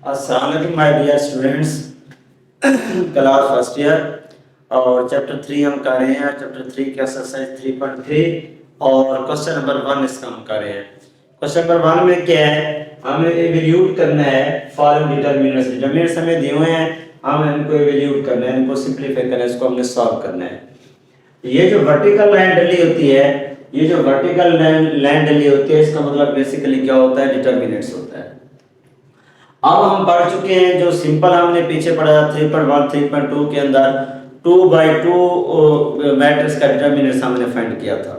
अस्सलाम वालेकुम my dear students, class first year और चैप्टर 3 हम कर रहे हैं। चैप्टर 3 की एक्सरसाइज 3.3 और क्वेश्चन नंबर 1 इसका हम कर रहे हैं। क्वेश्चन नंबर 1 में क्या है, हमें इवैल्यूएट करना है फॉलोइंग डिटरमिनेंट्स। डिटरमिनेंट्स हमें दिए हुए हैं, हमें इनको इवैल्यूएट करना है, इनको सिंपलीफाई करना है, इसको हमने सॉल्व करना है। ये जो वर्टिकल लाइन डली होती है, ये जो वर्टिकल लाइन डली होती है, इसका मतलब बेसिकली क्या होता है, डिटरमिनेंट्स होता है। अब हम पढ़ चुके हैं जो सिंपल हमने पीछे पढ़ा 3.1 3.2 के अंदर 2/2 मैट्रिक्स का डिटरमिनेंट्स हमने फाइंड किया था।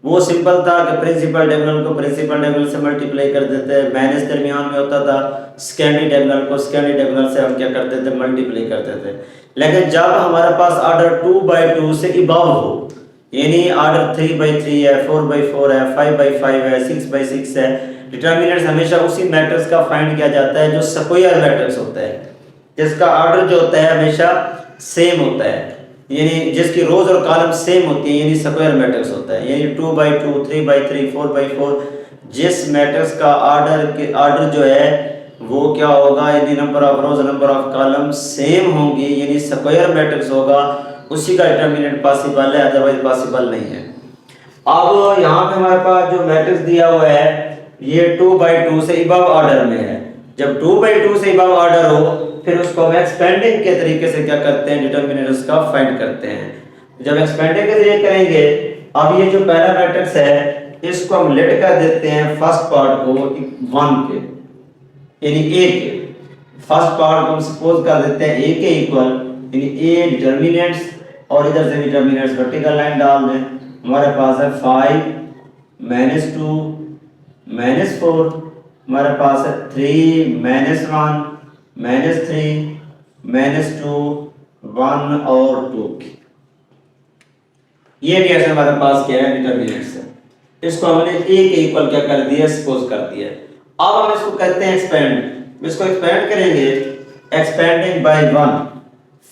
वो सिंपल था कि प्रिंसिपल डायगोनल को प्रिंसिपल डायगोनल से मल्टीप्लाई कर देते, माइनस दरमियान में होता था, सेकेंडरी डायगोनल को सेकेंडरी डायगोनल से हम क्या करते थे, मल्टीप्लाई करते थे। लेकिन जब हमारे पास ऑर्डर 2/2 से इबव हो, यानी ऑर्डर 3/3 है, 4/4 है, 5/5 है, 6/6 है, डिटरमिनेंट्स हमेशा उसी मैट्रिक्स का फाइंड किया जाता है जो स्क्वायर मैट्रिक्स होता है, जिसका ऑर्डर जो होता है हमेशा सेम होता है, यानी जिसकी रोज और कॉलम सेम होती है, यानी स्क्वायर मैट्रिक्स होता है। यानी 2/2 3/3 4/4 जिस मैट्रिक्स का ऑर्डर जो है वो क्या होगा, यदि number of rose number of column same होंगी, यानी स्क्वायर मैट्रिक्स होगा, उसी का डिटरमिनेंट पॉसिबल है, अदरवाइज पॉसिबल नहीं है। अब यहाँ पे हमारे पास जो मैट्रिक्स दिया हुआ है ये 2/2 से इबव ऑर्डर में है। जब 2/2 से इबव ऑर्डर हो, फिर उसको हम एक्सपेंडिंग के तरीके से क्या करते हैं, डिटरमिनेंट्स का फाइंड करते हैं। जब एक्सपेंडिंग के जरिए करेंगे, अब ये जो पहला मैट्रिक्स है इसको हम लेट कर देते हैं फर्स्ट पार्ट को 1 के, यानी a के फर्स्ट पार्ट को हम सपोज कर देते हैं a के इक्वल, यानी a डिटरमिनेंट्स और इधर से डिटरमिनेंट्स वर्टिकल लाइन डाल दें। हमारे पास है 5 -2 -4, हमारे पास है 3 -1 -3 -2 1 और 2 की। ये भी ऐसे हमारे पास क्या है, डिटरमिनेंट्स है। इसको हमने a के इक्वल क्या कर दिया, सपोज कर दिया। अब हम इसको कहते हैं एक्सपेंड। इसको एक्सपेंड करेंगे एक्सपेंडिंग बाय 1,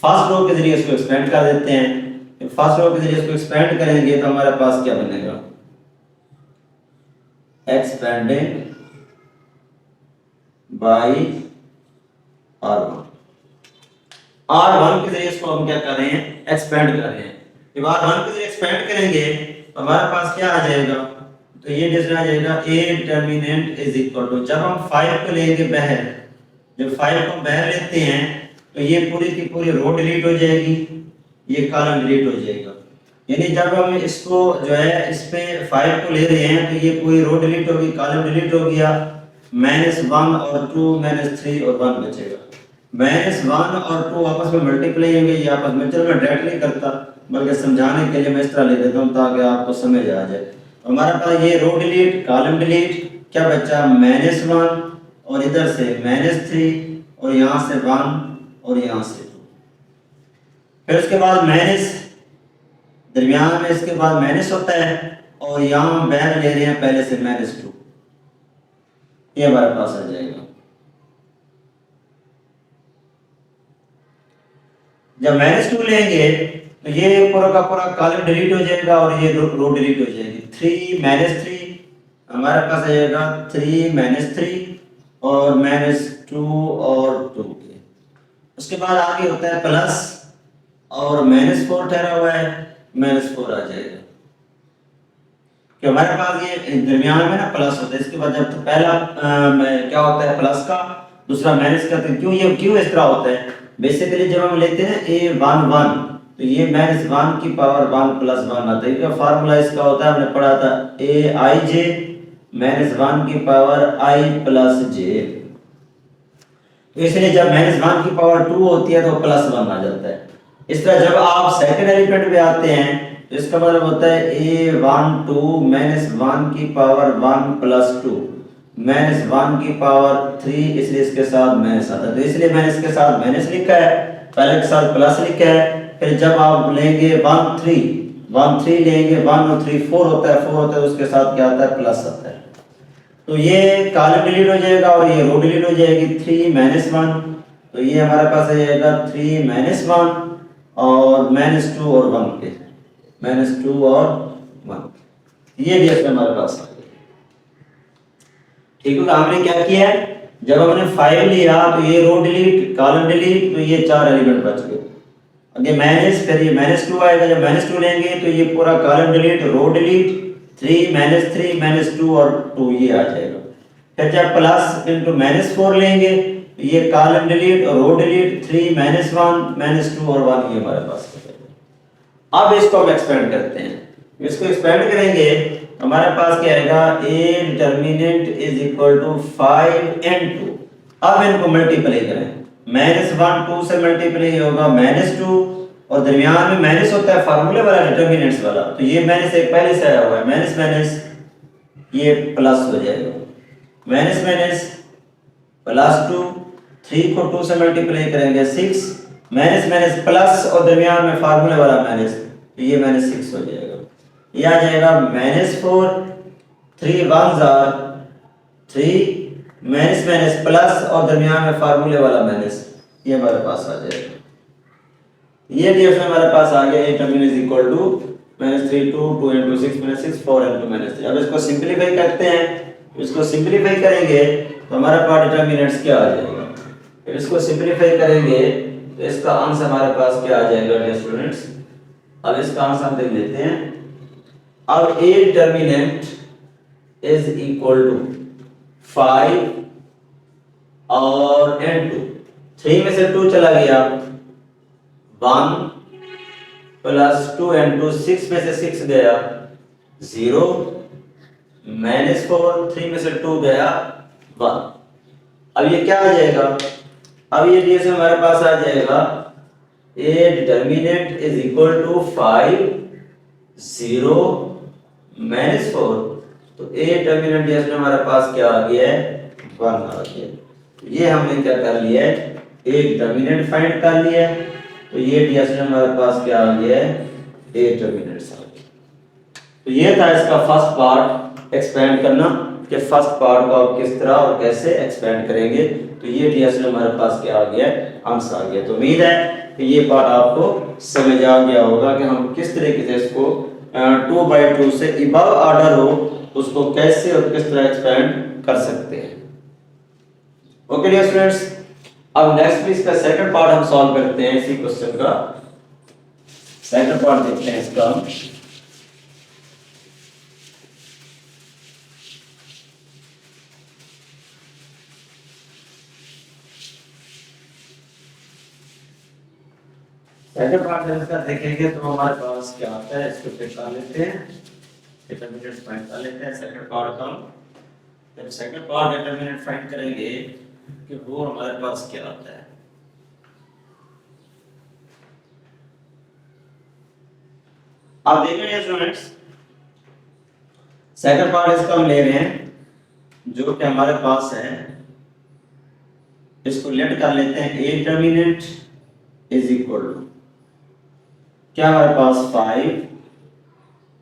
फर्स्ट रो के जरिए इसको एक्सपेंड कर देते हैं। फर्स्ट रो के जरिए इसको एक्सपेंड करेंगे तो हमारे पास क्या बनेगा, एक्सपेंडिंग बाय R1। R1 के जरिए इसको हम क्या कर रहे हैं, एक्सपेंड कर रहे हैं। जब R1 के जरिए एक्सपेंड करेंगे तो हमारे पास क्या आ जाएगा, तो ये डिजिट आ जाएगा a determinant is equal to, जब हम 5 को लेंगे बाहर, जब 5 को बाहर लेते हैं तो ये पूरी की पूरी रो डिलीट हो जाएगी, ये कॉलम डिलीट हो जाएगा। यानी जब हम इसको जो है इस पे 5 को ले रहे हैं तो ये पूरी रो डिलीट होगी, कॉलम डिलीट हो गया, -1 और 2 -3 और 1 बचेगा। -1 और 2 आपस में मल्टीप्लाई होंगे, ये आपस में, चलो मैं डायरेक्ट नहीं करता बल्कि समझाने के लिए मैं इस तरह ले देता हूँ ताकि आपको समझ आ जाए। हमारे पास ये रो डिलीट कॉलम डिलीट, क्या बचा, -1 और इधर से -3 और यहाँ से 1 और यहाँ से 2, फिर उसके बाद माइनस दरमियान में, इसके बाद माइनस होता है और यहाँ हम बाहर ले रहे हैं पहले से -2, ये हमारे पास आ जाएगा। जब -2 लेंगे तो ये पूरा का पूरा कॉलम डिलीट हो जाएगा और ये रो डिलीट हो जाएगी। 3 -3 हमारे पास आ जाएगा 3 -3 और -2 और 2 के। उसके बाद आगे होता है प्लस और -4 ठहरा हुआ है, -4 आ जाएगा कि हमारे पास ये दरमियान में ना प्लस होता है। इसके बाद जब तो पहला क्या होता है प्लस का, दूसरा माइनस का, तो क्यों इस तरह होता है, बेसिकली जब हम लेते हैं a 1 तो ये -1 की पावर 1 + 1 आता है। इसका फार्मूला इसका होता है, हमने पढ़ा था aij -1 की पावर I + j। इसलिए जब -1 की पावर 2 होती है तो +1 आ जाता है। इस तरह जब आप सेकंड एलिमेंट पे आते हैं तो इसका मतलब होता है a12 -1 की पावर 1 + 2 -1 की पावर 3, इसलिए इसके साथ माइनस आता है, तो इसलिए मैंने इसके साथ माइनस लिखा है, पहले के साथ प्लस लिखा है। फिर जब आप लेंगे 1 3 लेंगे, 1 और 3 4 होता है, उसके साथ क्या आता है, प्लस आता है। तो ये कॉलम डिलीट हो जाएगा और ये रो डिलीट हो जाएगी। 3 -1 तो ये हमारे पास आ जाएगा 3 -1 और -2 और 1 के, -2 और 1, ये भी हमारे पास आ गया। ठीक है, तो हमने क्या किया है, जब हमने 5 लिया तो ये रो डिलीट, कॉलम डिलीट, तो ये 4 एलिमेंट बच गए। आगे माइनस, फिर ये -2 आएगा, जब -2 लेंगे तो ये पूरा कॉलम डिलीट, रो डिलीट, 3 -3 -2 और 2 ये आ जाएगा। फिर जब प्लस इनटू -4 लेंगे तो ये कॉलम डिलीट और रो डिलीट, 3 -1 -2 और 1 ये हमारे पास हो जाएगा। अब इसको हम एक्सपेंड करते हैं, इसको एक्सपेंड करेंगे हमारे पास क्या आएगा, a determinant is equal to 5 and 2। अब इनको मल्टीप्लाई करें, -1 2 से मल्टीप्लाई होगा -2 और दरमियान में माइनस होता है फार्मूले वाला डिटर्मिनेंट्स वाला, तो ये माइनस एक पहले से आया हुआ है, माइनस माइनस ये प्लस हो जाएगा, माइनस माइनस +2, 3 को 2 से मल्टीप्लाई करेंगे 6, माइनस माइनस प्लस और दरमियान में फार्मूले वाला माइनस, तो ये -6 हो जाएगा। ये आ जाएगा -4, 3 1s are 3, minus minus plus और दरमियान में फार्मूले वाला माइनस, ये हमारे पास आ जाएगा। ये डिफरेंस हमारे पास आ गया, a terminal is equal to -3 2 2 into 6 -6 4 into -3। अब इसको सिंपलीफाई करते हैं, इसको सिंपलीफाई करेंगे तो हमारे पास डिटर्मिनेंट्स क्या आ जाएगा, फिर इसको सिंपलीफाई करेंगे तो इसका आंसर हमारे पास क्या आ जाएगा डियर स्टूडेंट्स। अब इसका आंसर हम देख लेते हैं। अब a determinant is equal to 5 और n2, 3 में से 2 चला गया, 1 + 2 and 2, 6 में से 6 गया 0, -4, 3 में से 2 गया 1। अब ये क्या आ जाएगा, अब ये डीएस हमारे पास आ जाएगा a determinant is equal to 5 0 -4, तो a डिटर्मिनेंट डीएस में हमारे पास क्या आ गया है 1 आ गया। ये हमने क्या कर लिया है, a डिटर्मिनेंट फाइंड कर लिया है, तो ये डीएस में हमारे पास क्या आ गया है a डिटर्मिनेंट्स आ गया। तो ये था इसका फर्स्ट पार्ट एक्सपेंड करना, कि फर्स्ट पार्ट को आप किस तरह और कैसे एक्सपेंड करेंगे। तो ये डीएस में हमारे पास क्या आ गया, आंसर आ गया। तो उम्मीद है कि ये पार्ट आपको समझ आ गया होगा कि हम किस तरीके से इसको 2/2 से अबव ऑर्डर हो उसको कैसे और किस तरह एक्सपेंड कर सकते हैं। ओके डियर स्टूडेंट्स, अब नेक्स्ट इसका सेकंड पार्ट हम सॉल्व करते हैं। इसी क्वेश्चन का सेकंड पार्ट देखते हैं इसका। सेकंड पार्ट जब इसका देखेंगे तो हमारे पास क्या आता है, इसको चेक कर लेते हैं, डिटरमिनेंट फाइंड कर लेते हैं सेकंड पार्ट का। जब सेकंड पार्ट डिटरमिनेंट फाइंड करेंगे कि वो हमारे पास क्या आता है। आप देखेंगे स्टूडेंट्स, सेकंड पार्ट इसका हम ले रहे हैं जो कि हमारे पास है, इसको लेट कर लेते हैं। a determinant is equal to क्या हमारे पास 5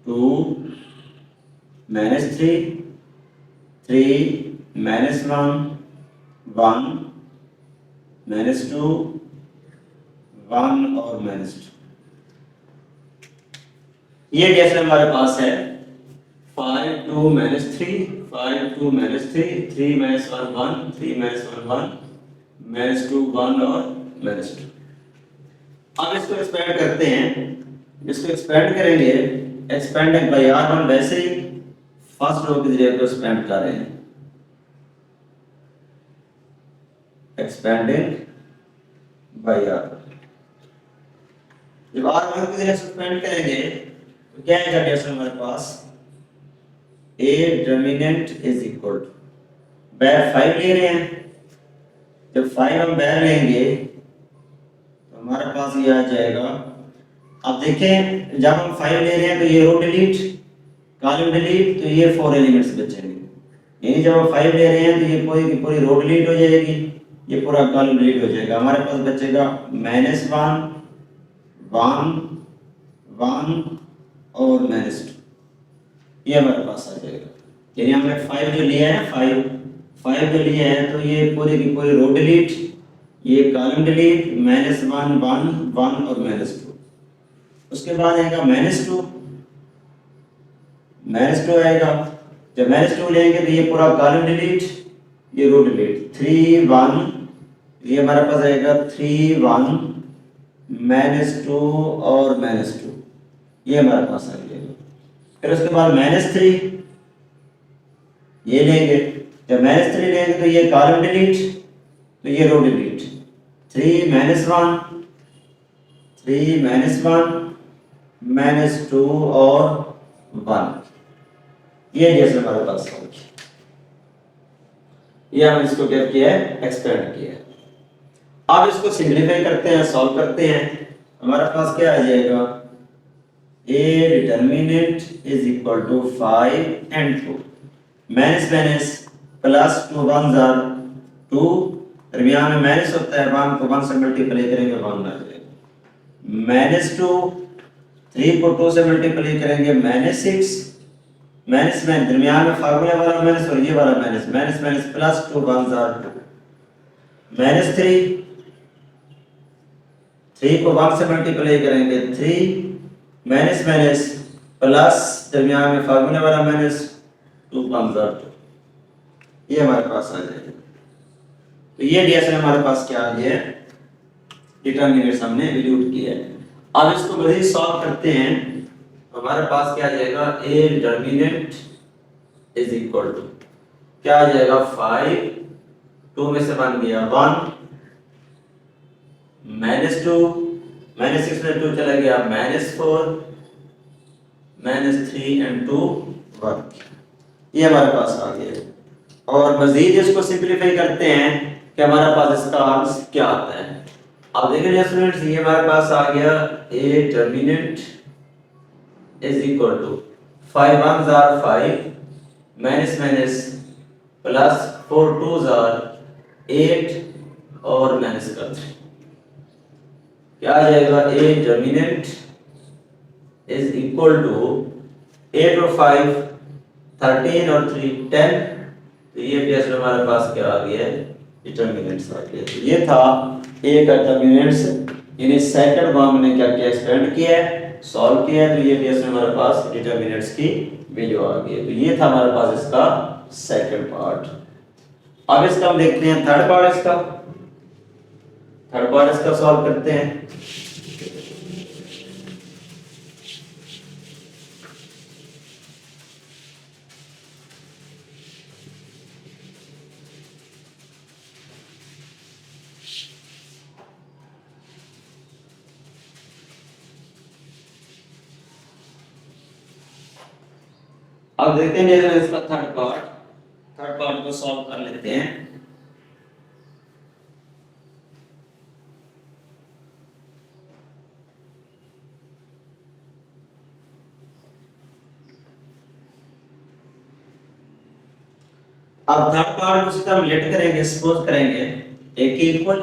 2 -3 3 -1 1 -2 1 और -2। ये डीएस हमारे पास है 5 2 -3 5 2 -3 3 -1 1 3 -1 1 -2 1 और -2। अब इसको एक्सपेंड करते हैं, इसको एक्सपेंड करेंगे, एक्सपेंडिंग बाय r हम वैसे ही फर्स्ट रो के जरिए को एक्सपेंड कर रहे हैं, एक्सपेंडिंग बाय r। जब r1 के जरिए एक्सपेंड करेंगे तो क्या आएगा डेस हमारे पास, a determinant is equal to बाहर 5 ले रहे हैं, जब 5 हम बाहर लेंगे तो हमारे पास ये आ जाएगा। अब देखें जब हम 5 ले रहे हैं तो ये रो डिलीट कॉलम डिलीट, तो ये 4 एलिमेंट्स बचेंगे, यानी जब हम 5 ले रहे हैं तो ये पूरी की पूरी रो डिलीट हो जाएगी, ये पूरा कॉलम डिलीट हो जाएगा। हमारे पास बचेगा -1 1 1 और -2, ये हमारे पास आ जाएगा। यानी हमने 5 जो लिया है 5 जो लिया है तो ये पूरी की पूरी रो डिलीट, ये कॉलम डिलीट, -1 1 1 और -2। उसके बाद आएगा -2 आएगा, जब -2 लेंगे तो ये पूरा कॉलम डिलीट, ये रो डिलीट 3 1, ये हमारे पास आएगा 3 1 -2 और -2, ये हमारे पास आ गया। फिर उसके बाद -3 ये लेंगे, जब -3 लेंगे तो ये कॉलम डिलीट, तो ये रो डिलीट 3 -1 3 -1 -2 और 1, ये जैसे हमारे पास हो गया। ये हम इसको क्या किया है, एक्सपेंड किया है। अब इसको सिंपलीफाई करते हैं, सॉल्व करते हैं। हमारे पास क्या आ जाएगा, a determinant is equal to 5 and 2, minus minus plus 2 1 जार 2, दरमियान में माइनस होता है, 1 को 1 से मल्टीप्लाई करेंगे 1 आ जाएगा, -2 3 को 2 से मल्टीप्लाई करेंगे -6, माइनस में दरमियान में फार्मूला वाला माइनस और ये वाला माइनस, माइनस माइनस प्लस 2 1 जार 2, -3 3 को 1 से मल्टीप्लाई करेंगे 3, माइनस माइनस प्लस दरमियान में फार्मूला वाला माइनस 2 1 जार 2, ये हमारे पास आ जाएगा। तो ये डीएस में हमारे पास क्या आ गया, डिटरमिनेंट्स हमने एलियूट किया है। अब इसको मजीद सॉल्व करते हैं, हमारे पास क्या आ जाएगा, A determinant is equal to क्या आ जाएगा 5, 2 में से बन गया 1, -2 -6 में 2 चला गया, -4 -3 and 2 1, ये हमारे पास आ गया। और मजीद इसको सिंपलीफाई करते हैं कि हमारे पास इसका आंसर क्या आता है। अब देखिए स्टूडेंट्स, ये हमारे पास आ गया A determinant is equal to 5 1 जार 5, माइनस माइनस प्लस 4 2 जार 8 और माइनस का 3, क्या आ जाएगा, A determinant is equal to 8 और 5 13 और 3 10, तो ये टेस्ट हमारे पास क्या आ गया, डिटरमिनेंट्स आ गया। तो ये था ए का डिटरमिनेंट्स, यानी सेकंड वन ने क्या किया, एक्सपेंड किया है, सॉल्व किया है, तो ये टेस्ट हमारे पास डिटरमिनेंट्स की वैल्यू आ गई। तो ये था हमारे पास इसका सेकंड पार्ट। अब इसका हम देखते हैं थर्ड पार्ट, थर्ड पार्ट इसका सॉल्व करते हैं। अब देखते हैं जैसे इसका थर्ड पार्ट को सॉल्व कर लेते हैं। अब थर्ड पार्ट को सीधा हम लेट करेंगे, सपोज करेंगे ए के इक्वल,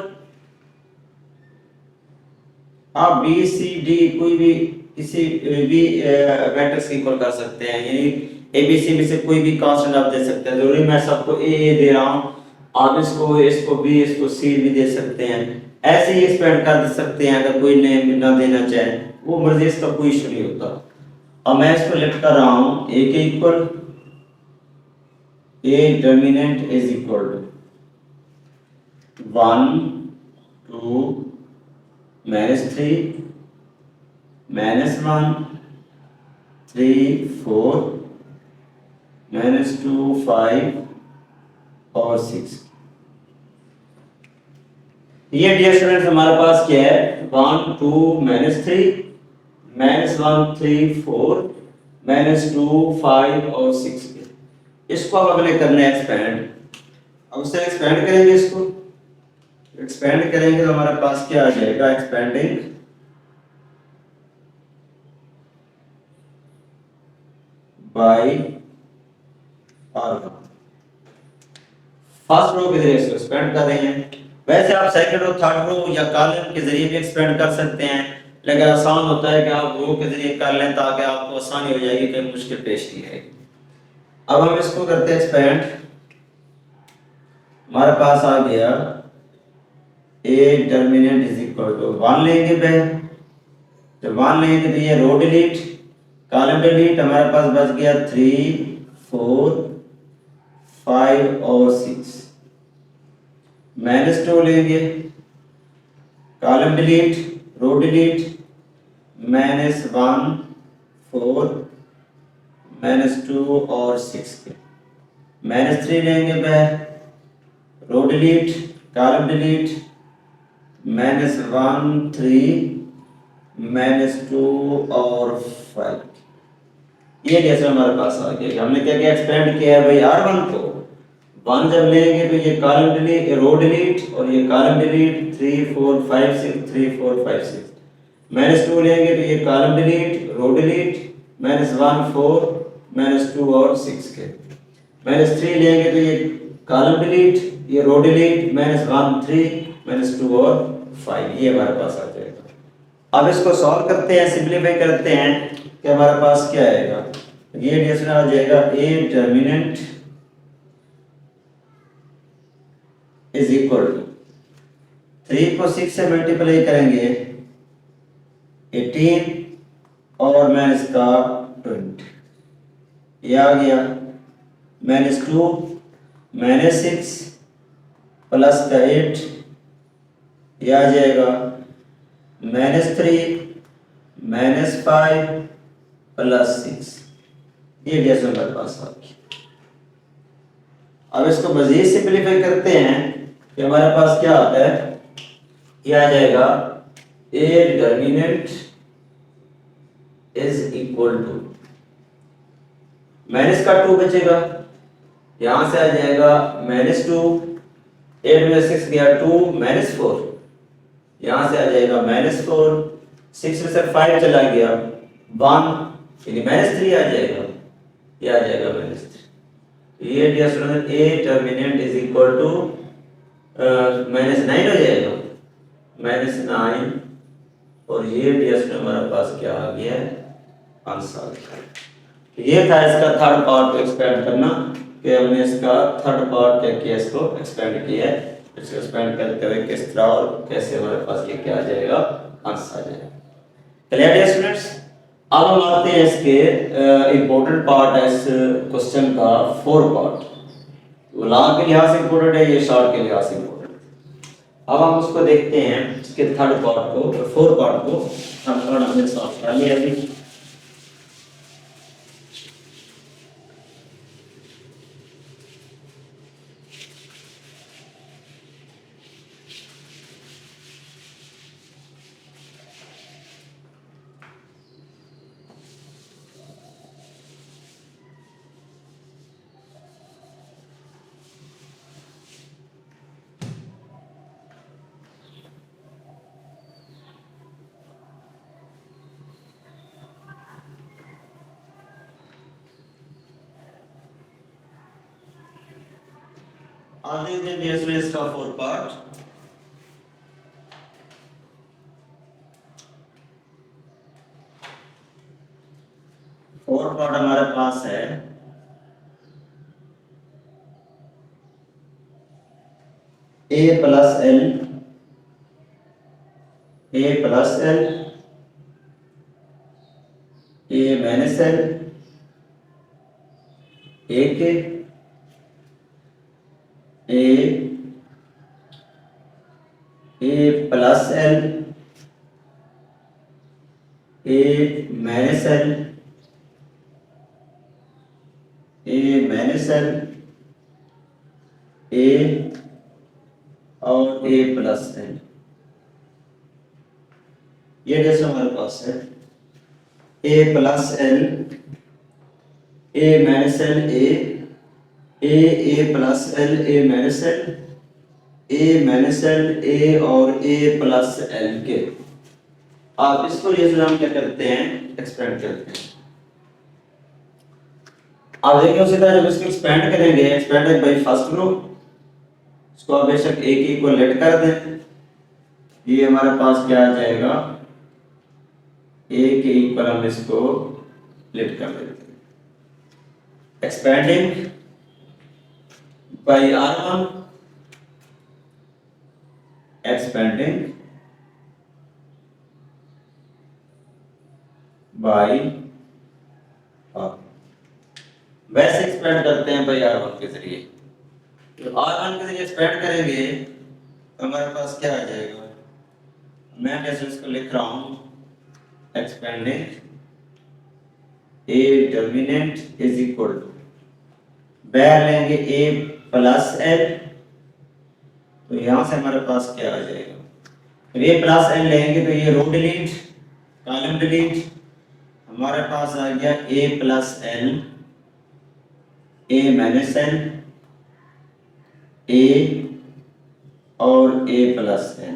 आप बी सी डी कोई भी किसी भी वेक्टर्स की इक्वल कर सकते हैं, यानी ए बी सी में से कोई भी कांस्टेंट आप दे सकते हैं। जरूरी मैं सबको ए दे रहा हूं, आप इसको बी इसको सी भी दे सकते हैं, ऐसे ही एक्सपेंड कर सकते हैं। अगर कोई नेम ना देना चाहे वो मर्जी, इसका कोई इशू नहीं होता। अब मैं इसको लिख कर रहा हूं ए के equal a determinant is equal to 1 2 -3 -1 3 4 -2 5 और 6। ये डियर स्टूडेंट्स हमारे पास क्या है, 1 2 -3 -1 3 4 -2 5 और 6। इसको अब अगले करना है एक्सपेंड। अब उसे एक्सपेंड करेंगे, इसको एक्सपेंड करेंगे तो हमारे पास क्या आ जाएगा, expanding by R1। First row के जरिए इसको एक्सपेंड कर रहे हैं। वैसे आप सेकंड रो, थर्ड रो या कॉलम के जरिए भी एक्सपेंड कर सकते हैं, लेकिन आसान होता है कि आप रो के जरिए कर लें ताकि आपको आसानी हो जाएगी, कोई मुश्किल पेश नहीं आएगी। अब हम इसको करते हैं एक्सपेंड। हमारे पास आ गया A determinant is equal to 1 लेंगे पे, जब 1 लेंगे तो ये रो डिलीट, कॉलम डिलीट, हमारे पास बच गया 3 4 5 और 6। -2 लेंगे, कॉलम डिलीट, रो डिलीट, -1 4 -2 और 6 के, -3 लेंगे बाहर, रो डिलीट, कॉलम डिलीट, -1 3 -2 और 5। ये जैसे हमारे पास आ गया। हमने क्या क्या एक्सपेंड किया है भाई, R1 को 1 जब लेंगे तो ये कॉलम डिलीट, रो डिलीट और ये कॉलम डिलीट 3 4 5 6 3 4 5 6। -2 लेंगे तो ये कॉलम डिलीट, रो डिलीट, -1 4 -2 और 6 के। -3 लेंगे तो ये कॉलम डिलीट, ये रो डिलीट, -1 3 -2 और 5। ये हमारे पास आ जाएगा। अब इसको सॉल्व करते हैं, सिंपलीफाई करते हैं कि हमारे पास क्या आएगा। ये डिवीजन आ जाएगा A determinant is equal to 3 को 6 से मल्टीप्लाई करेंगे 18 और माइनस का 20, ये आ गया। -2 -6 प्लस का 8, ये आ जाएगा। -3 -5 प्लस 6, ये जैसे हमारे पास आ गया। अब इसको मजीद सिंपलीफाई करते हैं कि हमारे पास क्या आता है, ये आ जाएगा A determinant is equal to, minus का 2 बचेगा, यहां से आ जाएगा -2, 8 में 6 गया 2 -4, यहां से आ जाएगा -4, 6 में से 5 चला गया 1, यानी -3 आ जाएगा, ये आ जाएगा -3। ये dear student A determinant is equal to -9 हो जाएगा, -9, और ये डियर स्टूडेंट हमारे पास क्या आ गया है, आंसर आ गया। ये था इसका थर्ड पार्ट एक्सपेंड करना, कि हमने इसका थर्ड पार्ट क्या किया, इसको एक्सपेंड किया है। इसको एक्सपेंड करते हुए किस तरह और कैसे हमारे पास ये क्या आ जाएगा, आंसर आ जाएगा। Clear dear students. अब हम आते हैं इसके इम्पोर्टेंट पार्ट है इस क्वेश्चन का, 4 पार्ट। वो लॉन्ग के लिहाज से इम्पोर्टेंट है, ये शॉर्ट के लिहाज से इम्पोर्टेंट है। अब हम उसको देखते हैं, इसके थर्ड पार्ट को, 4 पार्ट को हम थोड़ा हमने सॉल्व कर लिया अभी। आगे देखिए इसका 4 पार्ट। फोर पार्ट हमारे पास है, A plus L, A plus L, A minus L, A के A plus L, A minus L, A minus L, A और A प्लस L। ये जैसे हमारे पास है A plus L, A minus L, A plus L, A minus L, A minus L, A और A plus L के। आप इसको ये हम क्या करते हैं, एक्सपेंड करते हैं। आप देखिए उसी तरह जब इसको एक्सपेंड करेंगे, एक्सपेंडेड बाय फर्स्ट ग्रुप, इसको आप बेशक A की इक्वल लेट कर दें, ये हमारे पास क्या आ जाएगा, A के इक्वल हम इसको लेट कर देते हैं। Expanding by R1, expanding by R, वैसे एक्सपेंड करते हैं भाई R1 के जरिए। तो R1 के जरिए एक्सपेंड करेंगे तो हमारे पास क्या आ जाएगा, मैं जैसे इसको लिख रहा हूँ expanding a determinant is equal to, बैर लेंगे ए प्लस एल, तो यहां से हमारे पास क्या आ जाएगा, तो ये प्लस एल लेंगे तो ये रो डिलीट कॉलम डिलीट, हमारे पास आ गया a plus L, A minus L, A और ए प्लस एल,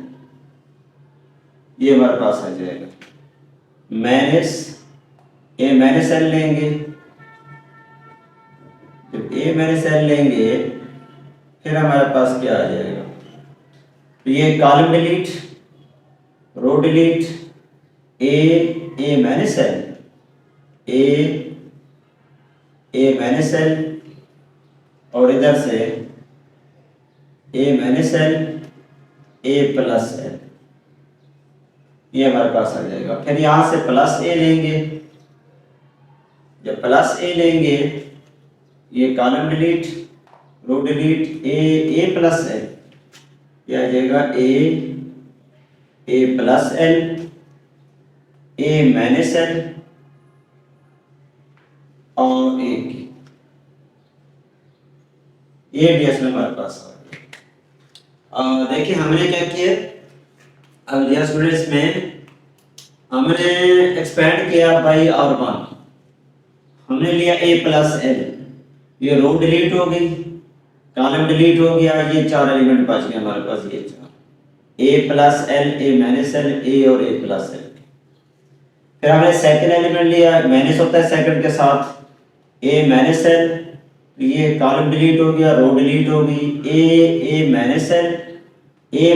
ये हमारे पास आ जाएगा माइनस ए माइनस एल लेंगे, जब ए माइनस एल लेंगे फिर हमारे पास क्या आ जाएगा, तो ये column delete row delete A minus L, A minus L और इधर से A minus L A plus L, ये हमारे पास आ जाएगा। फिर यहां से प्लस ए लेंगे, जब प्लस ए लेंगे ये column delete row delete A plus L, ये आ जाएगा A plus L A minus L और ए की, ये डीएस हमारे पास आ गया। देखिए हमने क्या किया, अब डियर स्टूडेंट्स में हमने एक्सपेंड किया बाई और वन, हमने लिया ए प्लस एल, ये रो डिलीट हो गई कॉलम डिलीट हो गया, ये चार एलिमेंट बच गए हमारे पास, ये चार A plus L A minus L A और ए प्लस एल। फिर हमने सेकंड एलिमेंट लिया, माइनस होता है सेकंड के साथ, ए माइनस एल, ये कॉलम डिलीट हो गया रो डिलीट हो गई, A minus L A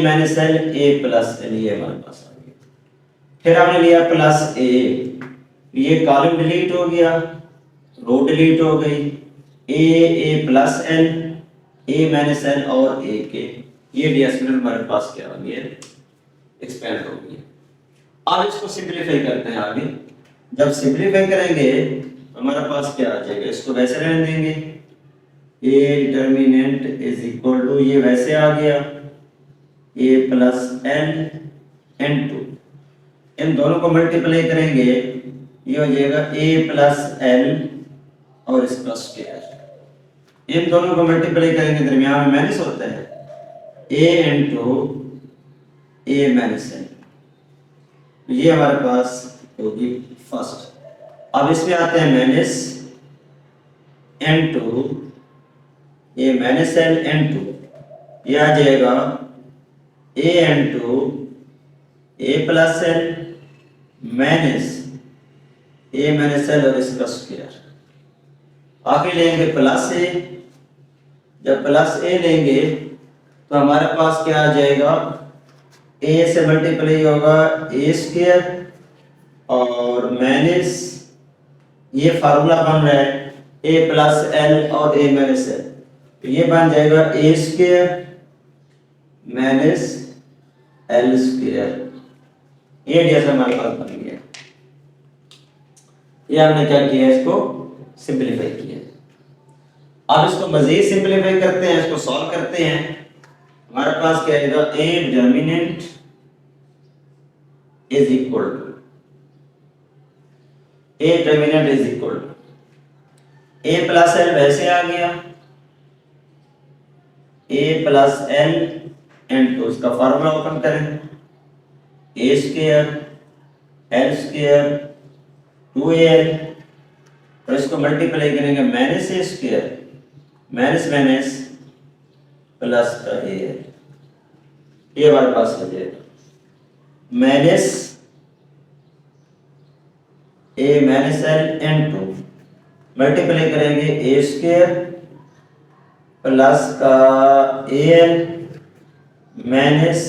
plus L, ये हमारे पास आ गया। फिर हमने लिया प्लस ए, ये कॉलम डिलीट हो गया रो डिलीट हो गई, A plus L A minus L और ए के, ये डीएसएल हमारे पास क्या हो गया, एक्सपेंड हो गया। अब इसको सिंपलीफाई करते हैं आगे, जब सिंपलीफाई करेंगे तो हमारे पास क्या आ जाएगा, इसको वैसे रहने देंगे, a determinant is equal to, ये वैसे आ गया a plus L N two, इन दोनों को मल्टीप्लाई करेंगे ये हो जाएगा ए प्लस एल और इसका स्क्वायर, इन दोनों को मल्टीप्लाई करेंगे दरमियान में माइनस होता है, ए इनटू ए माइनस एल, ये हमारे पास होगी फर्स्ट। अब इसमें आते हैं माइनस इनटू ए माइनस एल इनटू, ये आ जाएगा ए into A plus L minus A minus L और इसका स्क्वायर, आगे लेंगे प्लस ए, जब प्लस ए लेंगे तो हमारे पास क्या आ जाएगा, ए से मल्टीप्लाई होगा ए स्क्वायर और माइनस, ये फार्मूला बन रहा है ए प्लस एल और ए माइनस एल, तो ये बन जाएगा ए स्क्वायर माइनस एल स्क्वायर, ये जैसा हमारे पास बन गया। ये हमने क्या किया, इसको सिंपलीफाई किया। अब इसको मजीद सिंपलीफाई करते हैं, इसको सॉल्व करते हैं, हमारे पास क्या आएगा, a determinant is equal to, a determinant is equal to a plus L वैसे आ गया, a plus L and two, इसका फार्मूला ओपन करें, a square L square 2al, और इसको मल्टीप्लाई करेंगे minus A square minus minus plus का A, ये हमारे पास हो जाएगा minus A minus L N two, multiply करेंगे ए स्क्वायर प्लस का A L minus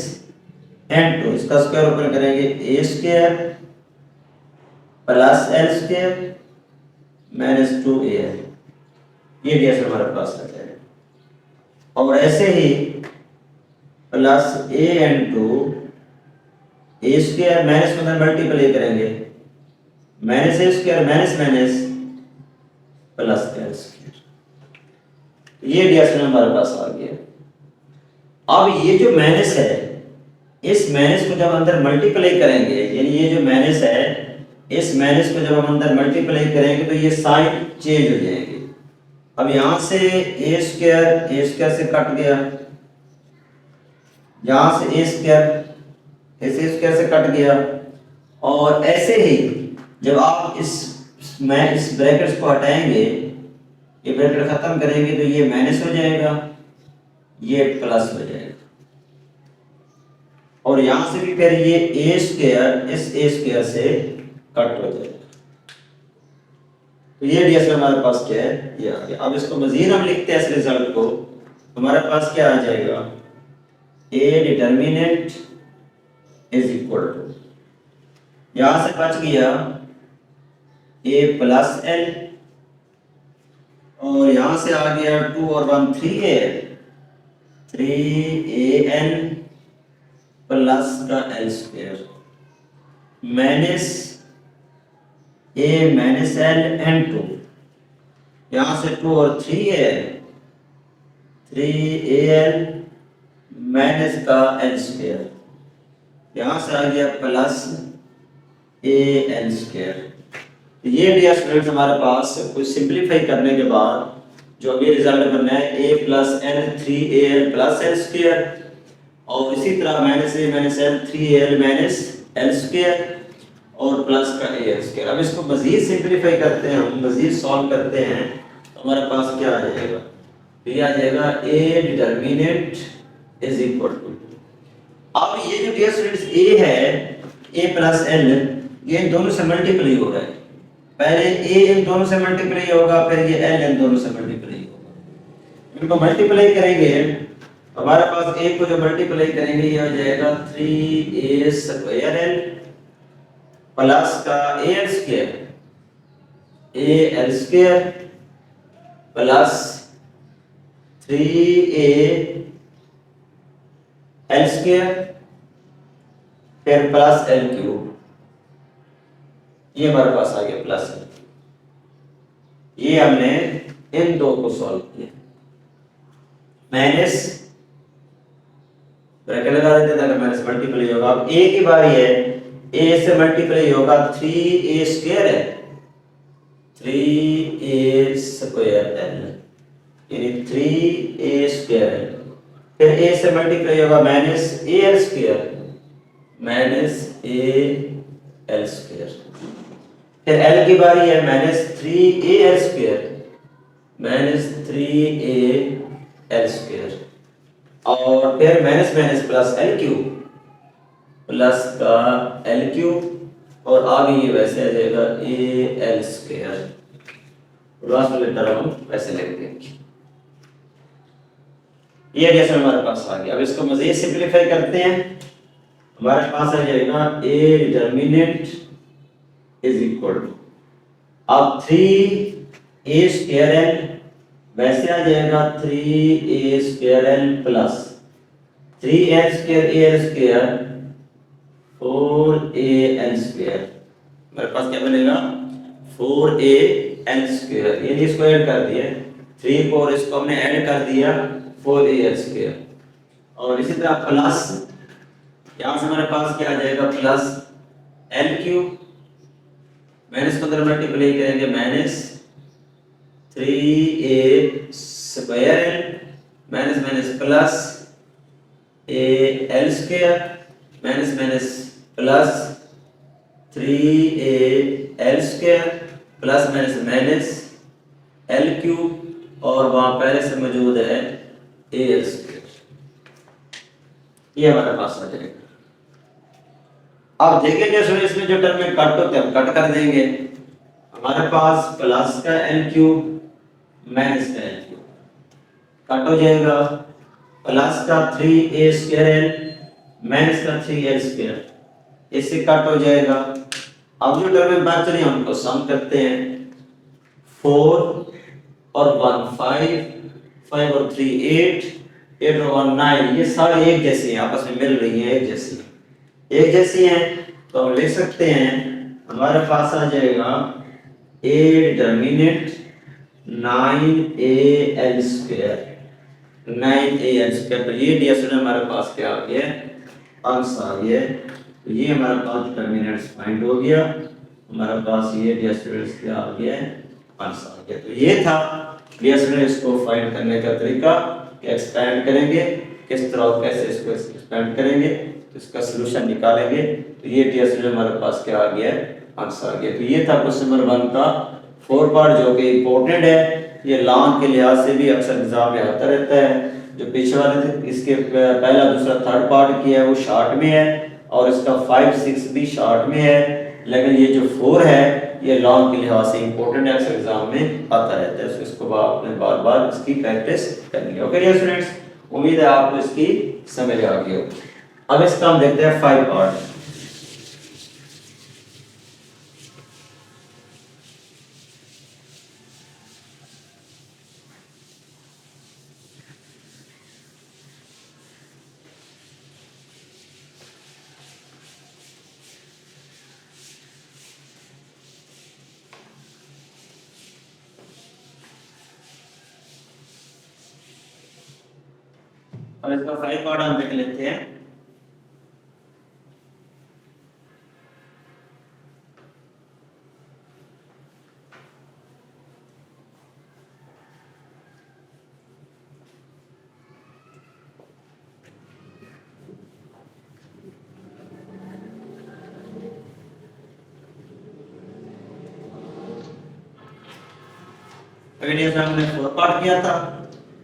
N two, इसका स्क्वायर ओपन करेंगे A square plus L square minus 2al, ये डीएस हमारे पास आ जाएगा। और ऐसे ही plus A N two A square minus में मल्टीप्लाई करेंगे minus A square minus minus plus L square, ये डीएस हमारे पास आ गया। अब ये जो माइनस है, इस माइनस को जब अंदर मल्टीप्लाई करेंगे, यानी ये जो माइनस है, इस माइनस को जब हम अंदर मल्टीप्लाई करेंगे तो ये साइन चेंज हो जाएंगे। अब यहां से ए स्क्वायर से कट गया, यहां से ए स्क्वायर से कट गया, और ऐसे ही जब आप इस ब्रैकेट्स को हटाएंगे, ये ब्रैकेट खत्म करेंगे तो ये माइनस हो जाएगा, ये प्लस हो जाएगा, और यहां से भी फिर ये ए स्क्वायर इस ए स्क्वायर से कट हो जाएगा। तो ये डीएस हमारे पास क्या है, ये आ गया। अब इसको मजीद हम लिखते हैं इस रिजल्ट को, हमारे पास क्या आ जाएगा, a determinant is equal to, यहां से बच गया ए प्लस एल, और यहां से आ गया 2 और 1 3an प्लस का L square minus A minus L and 2, यहां से 2 और 3al माइनस का एल स्क्वायर, यहां से आ गया प्लस ए एल स्क्वायर। ये डियर स्टूडेंट्स हमारे पास कुछ सिंपलीफाई करने के बाद जो अभी रिजल्ट बनना है a plus N 3al plus L square, और इसी तरह minus A minus L 3al minus L square और प्लस का ए एल स्क्वायर। अब इसको मजीद सिंपलीफाई करते हैं, हम मजीद सॉल्व करते हैं, तो हमारे पास क्या आ जाएगा, ये आ जाएगा a determinant is equal to, अब ये जो डियर स्टूडेंट्स a है, a प्लस एल, ये इन दोनों से मल्टीप्लाई हो रहा है, पहले a इन दोनों से मल्टीप्लाई होगा, फिर ये l इन दोनों से मल्टीप्लाई होगा। इनको मल्टीप्लाई करेंगे, हमारे पास a को जो मल्टीप्लाई करेंगे ये हो जाएगा 3a स्क्वायर l प्लस का al square al square plus 3a l square फिर प्लस l क्यूब, ये हमारे पास आ गया प्लस है। ये हमने इन दो को सॉल्व किया, माइनस ब्रैकेट लगा देते ताकि माइनस मल्टीप्लाई होगा। अब a की बारी है, a से मल्टीप्लाई होगा 3a स्क्वायर है, 3a स्क्वायर l यानी 3a स्क्वायर है, फिर a से मल्टीप्लाई होगा minus al square minus al square, फिर l की बारी है minus 3al square minus 3al square, और फिर minus minus plus l cube plus का l क्यूब, और आगे ये वैसे आ जाएगा al स्क्वायर, लास्ट वाले टर्म हम वैसे लिख देंगे। ये जैसे हमारे पास आ गया। अब इसको मजीद सिंपलीफाई करते हैं, हमारे पास आ जाएगा a determinant is equal to, अब 3a स्क्वायर l वैसे आ जाएगा 3a square l plus 3l square al square 4al square, हमारे पास क्या बनेगा 4al स्क्वायर, यानी इसको ऐड कर दिया 3 को और इसको हमने ऐड कर दिया 4al स्क्वायर, और इसी तरह प्लस यहां से हमारे पास क्या आ जाएगा प्लस l क्यूब, माइनस को अंदर मल्टीप्लाई करेंगे minus 3a square l minus minus plus al square minus minus plus 3al square plus minus minus l cube, और वहां पहले से मौजूद है al स्क्वायर, ये हमारे पास आ जाएगा। अब देखिए जैसे इसमें जो टर्म में कट होते हैं हम कट कर देंगे, हमारे पास प्लस का l क्यूब माइनस का l क्यूब कट हो जाएगा, प्लस का 3a स्क्वायर l माइनस का 3l स्क्वायर इससे कट हो जाएगा। अब जो टर्म में बात चली हमको सम करते हैं, 4 और 1 5 और 3 8 और 1 9, ये सारे एक जैसे हैं, आपस में मिल रही हैं, एक जैसी हैं, तो हम लिख सकते हैं हमारे पास आ जाएगा a determinant 9al square 9an²। तो ये डियर स्टूडेंट हमारे पास क्या आ गया, आंसर आ गया। तो ये हमारे पास डिटरमिनेंट्स फाइंड हो गया, हमारे पास ये डियर स्टूडेंट्स क्या आ गया, आंसर आ गया। तो ये था डियर स्टूडेंट इसको फाइंड करने का तरीका कि एक्सपेंड करेंगे किस तरह, कैसे इसको एक्सपेंड करेंगे, तो इसका सलूशन निकालेंगे। तो ये डियर स्टूडेंट हमारे पास क्या आ गया, आंसर आ गया। तो ये था क्वेश्चन नंबर 1 का 4 पार्ट, जो कि इंपॉर्टेंट है। ये लॉन्ग के लिहाज से भी अक्सर एग्जाम में आता रहता है। जो पीछे वाले थे इसके पहला दूसरा थर्ड पार्ट किया है वो शॉर्ट में है, और इसका 5 6 भी शॉर्ट में है, लेकिन ये जो 4 है ये लॉन्ग के लिहाज से इंपॉर्टेंट है, अक्सर एग्जाम में आता रहता है। तो इसको आपने बार बार इसकी प्रैक्टिस करनी है। ओके डियर स्टूडेंट्स, उम्मीद है आपको इसकी समझ आ गई होगी। अब इसका हम देखते हैं 5 पार्ट। अब इसका 5 पार्ट हम देख लेते हैं। अगले से हमने 4 पार्ट किया था,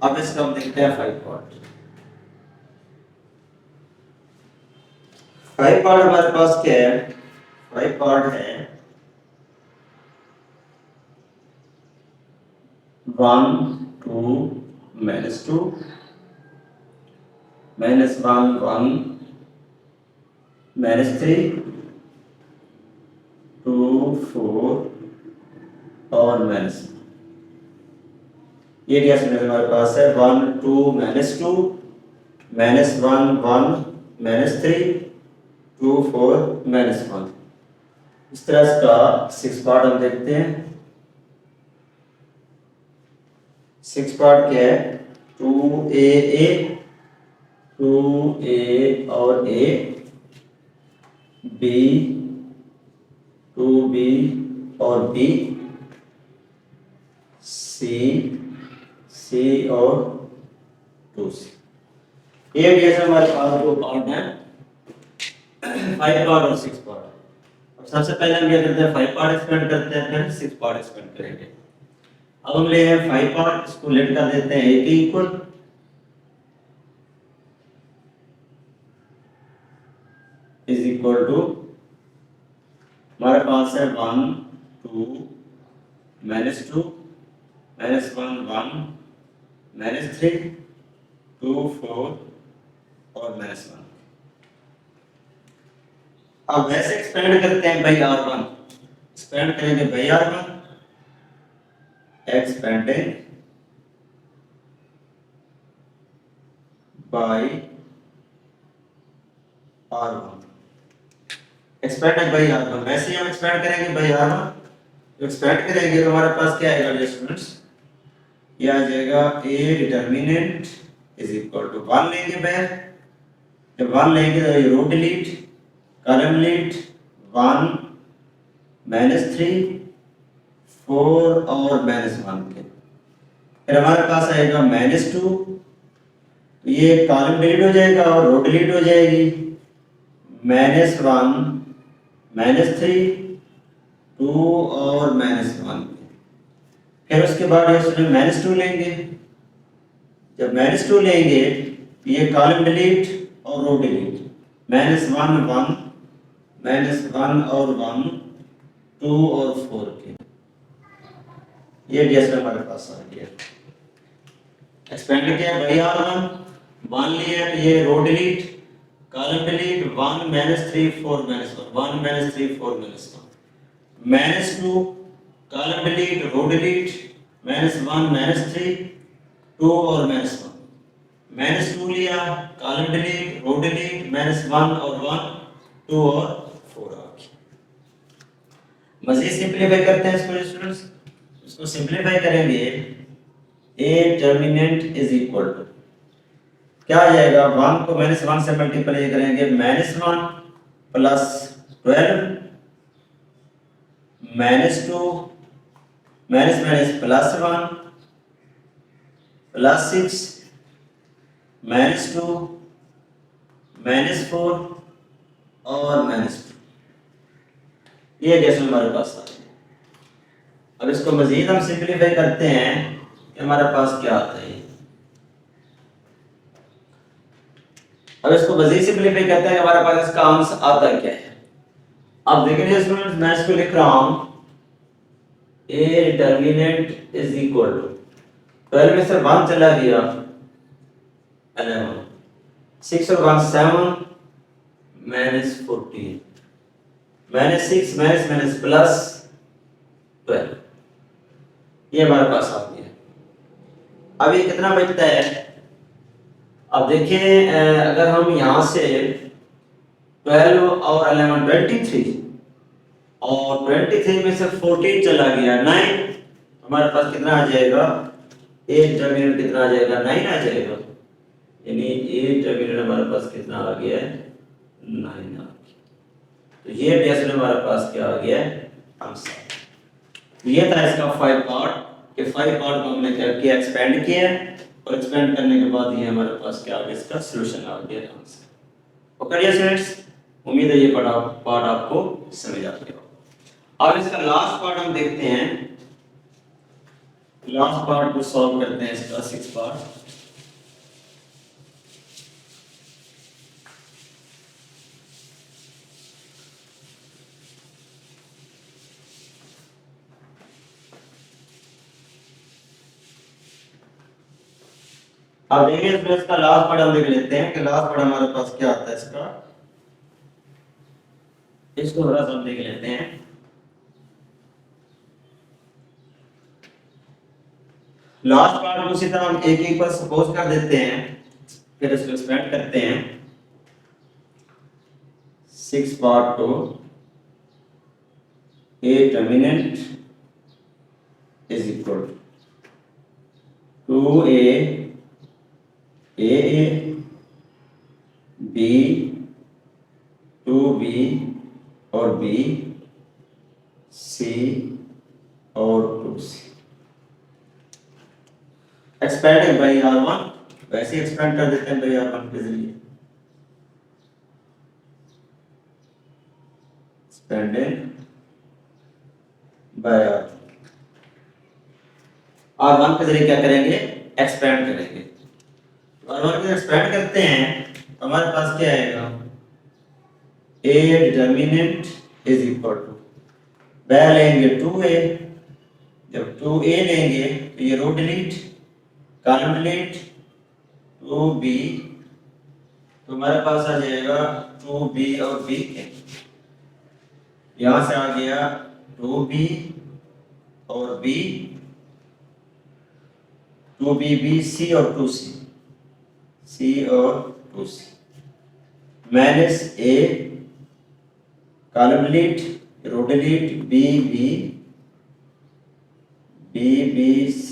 अब इसका हम देखते हैं 5 पार्ट। 5 पार्ट हमारे पास क्या है, 5 पार्ट है 1 2 -2 -1 1 -3 2 4 और -1। ये डियर स्टूडेंट हमारे पास है 1 2 -2 -1 1 -3 2 4 -1। इस तरह इसका 6 पार्ट हम देखते हैं। 6 पार्ट क्या है, 2a 2a और a, b 2b और b, c और 2c। ये भी ऐसे हमारे पास 2 पार्ट हैं, 5 पार्ट और 6 पार्ट। अब सबसे पहले हम क्या करते हैं, 5 पार्ट एक्सपेंड करते हैं, फिर 6 पार्ट एक्सपेंड करेंगे। अब हम ले हैं 5 पार्ट, इसको लेट कर देते हैं a के इक्वल, इज इक्वल टू हमारे पास है 1 2 -2 -1 1 -3 2 4 और -1। अब वैसे एक्सपेंड करते हैं बाई R1, एक्सपेंड करेंगे by R1, expanding by R1, expand by R1। वैसे ही हम एक्सपेंड करेंगे बाई R1, तो एक्सपेंड करेंगे तो हमारे पास क्या आएगा स्टूडेंट्स, ये आ जाएगा a determinant is equal to 1 लेंगे बैक, जब 1 लेंगे तो ये रो डिलीट, कॉलम डिलीट 1 -3 4 और -1 के, फिर हमारे पास आएगा -2, तो ये कॉलम डिलीट हो जाएगा और रो डिलीट हो जाएगी, -1 -3 2 और -1 के। फिर उसके बाद ये -2 लेंगे, जब -2 लेंगे ये कॉलम डिलीट और रो डिलीट, -1 1 -1 और 1 2 और 4 के। ये जैसे हमारे पास आ गया, एक्सपेंड किया बाई R1, 1 लिया तो ये row delete, column delete 1 -3 4 -1 1 -3 4 -1 -2 column delete row delete -1 -3 2 और -1 -2 लिया, कॉलम डिलीट रो डिलीट -1 और 1 2 और 4 आ गया। मजीद सिंपलीफाई करते हैं इसको स्टूडेंट्स, इसको सिंपलीफाई करेंगे a determinant is equal to क्या आ जाएगा, 1 को -1 से मल्टीप्लाई करेंगे, -1 प्लस 12 -2 +1 +6 -2 -4 और -2। ये डेसिमल हमारे पास आ गया। अब इसको मजीद हम सिंप्लीफाई करते हैं कि हमारे पास क्या आता है। अब इसको मजीद सिंप्लीफाई करते हैं कि हमारे पास इसका आंसर आता क्या है। अब देखिए स्टूडेंट्स, मैं इसको लिख रहा हूं a determinant is equal to 12 में से 1 चला गया 11, 6 और 1 7 -14 -6 प्लस 12, ये हमारे पास आ गया। अब ये कितना बचता है। अब देखिए अगर हम यहाँ से 12 और 11 23 और 23 में से 14 चला गया 9, हमारे पास कितना आ जाएगा, ए डिटरमिनेंट कितना आ जाएगा, 9 आ जाएगा। यानी ए डिटरमिनेंट हमारे पास कितना आ गया है, 9 आ गया। तो ये डेसिमल हमारे पास क्या आ गया है, आंसर। ये था इसका 5 पार्ट के 5 पार्ट को हमने क्या किया, एक्सपेंड किया, और एक्सपेंड करने के बाद ये हमारे पास क्या आ गया, इसका सॉल्यूशन आ गया, आंसर। ओके डियर स्टूडेंट्स, उम्मीद है ये पार्ट आपको समझ आ गया। अब इसका लास्ट पार्ट हम देखते हैं, लास्ट पार्ट को सॉल्व करते हैं, इसका 6 पार्ट। अब देखिए इसका लास्ट पार्ट हम देख लेते हैं कि लास्ट पार्ट हमारे पास क्या आता है इसका, इसको थोड़ा सा हम देख लेते हैं। लास्ट पार्ट को इसी तरह हम एक एक पर सपोज कर देते हैं, फिर इसको एक्सपेंड करते हैं। 6 part two a determinant is equal to 2a b 2b और b c और 2c। एक्सपेंड बाई R1, वैसे ही एक्सपेंड कर देते हैं बाई R1 के जरिए। एक्सपेंडेड बाय R1 के जरिए क्या करेंगे, एक्सपेंड करेंगे। R1 को एक्सपेंड करते हैं तो हमारे पास क्या आएगा, a determinant is equal to, वह लेंगे 2a, जब 2a लेंगे तो ये row delete, column delete, 2b, तो हमारे पास आ जाएगा 2b और b के, यहां से आ गया 2b और b, 2b b c और 2c, c और 2c, minus a, column delete, row delete, b b b b c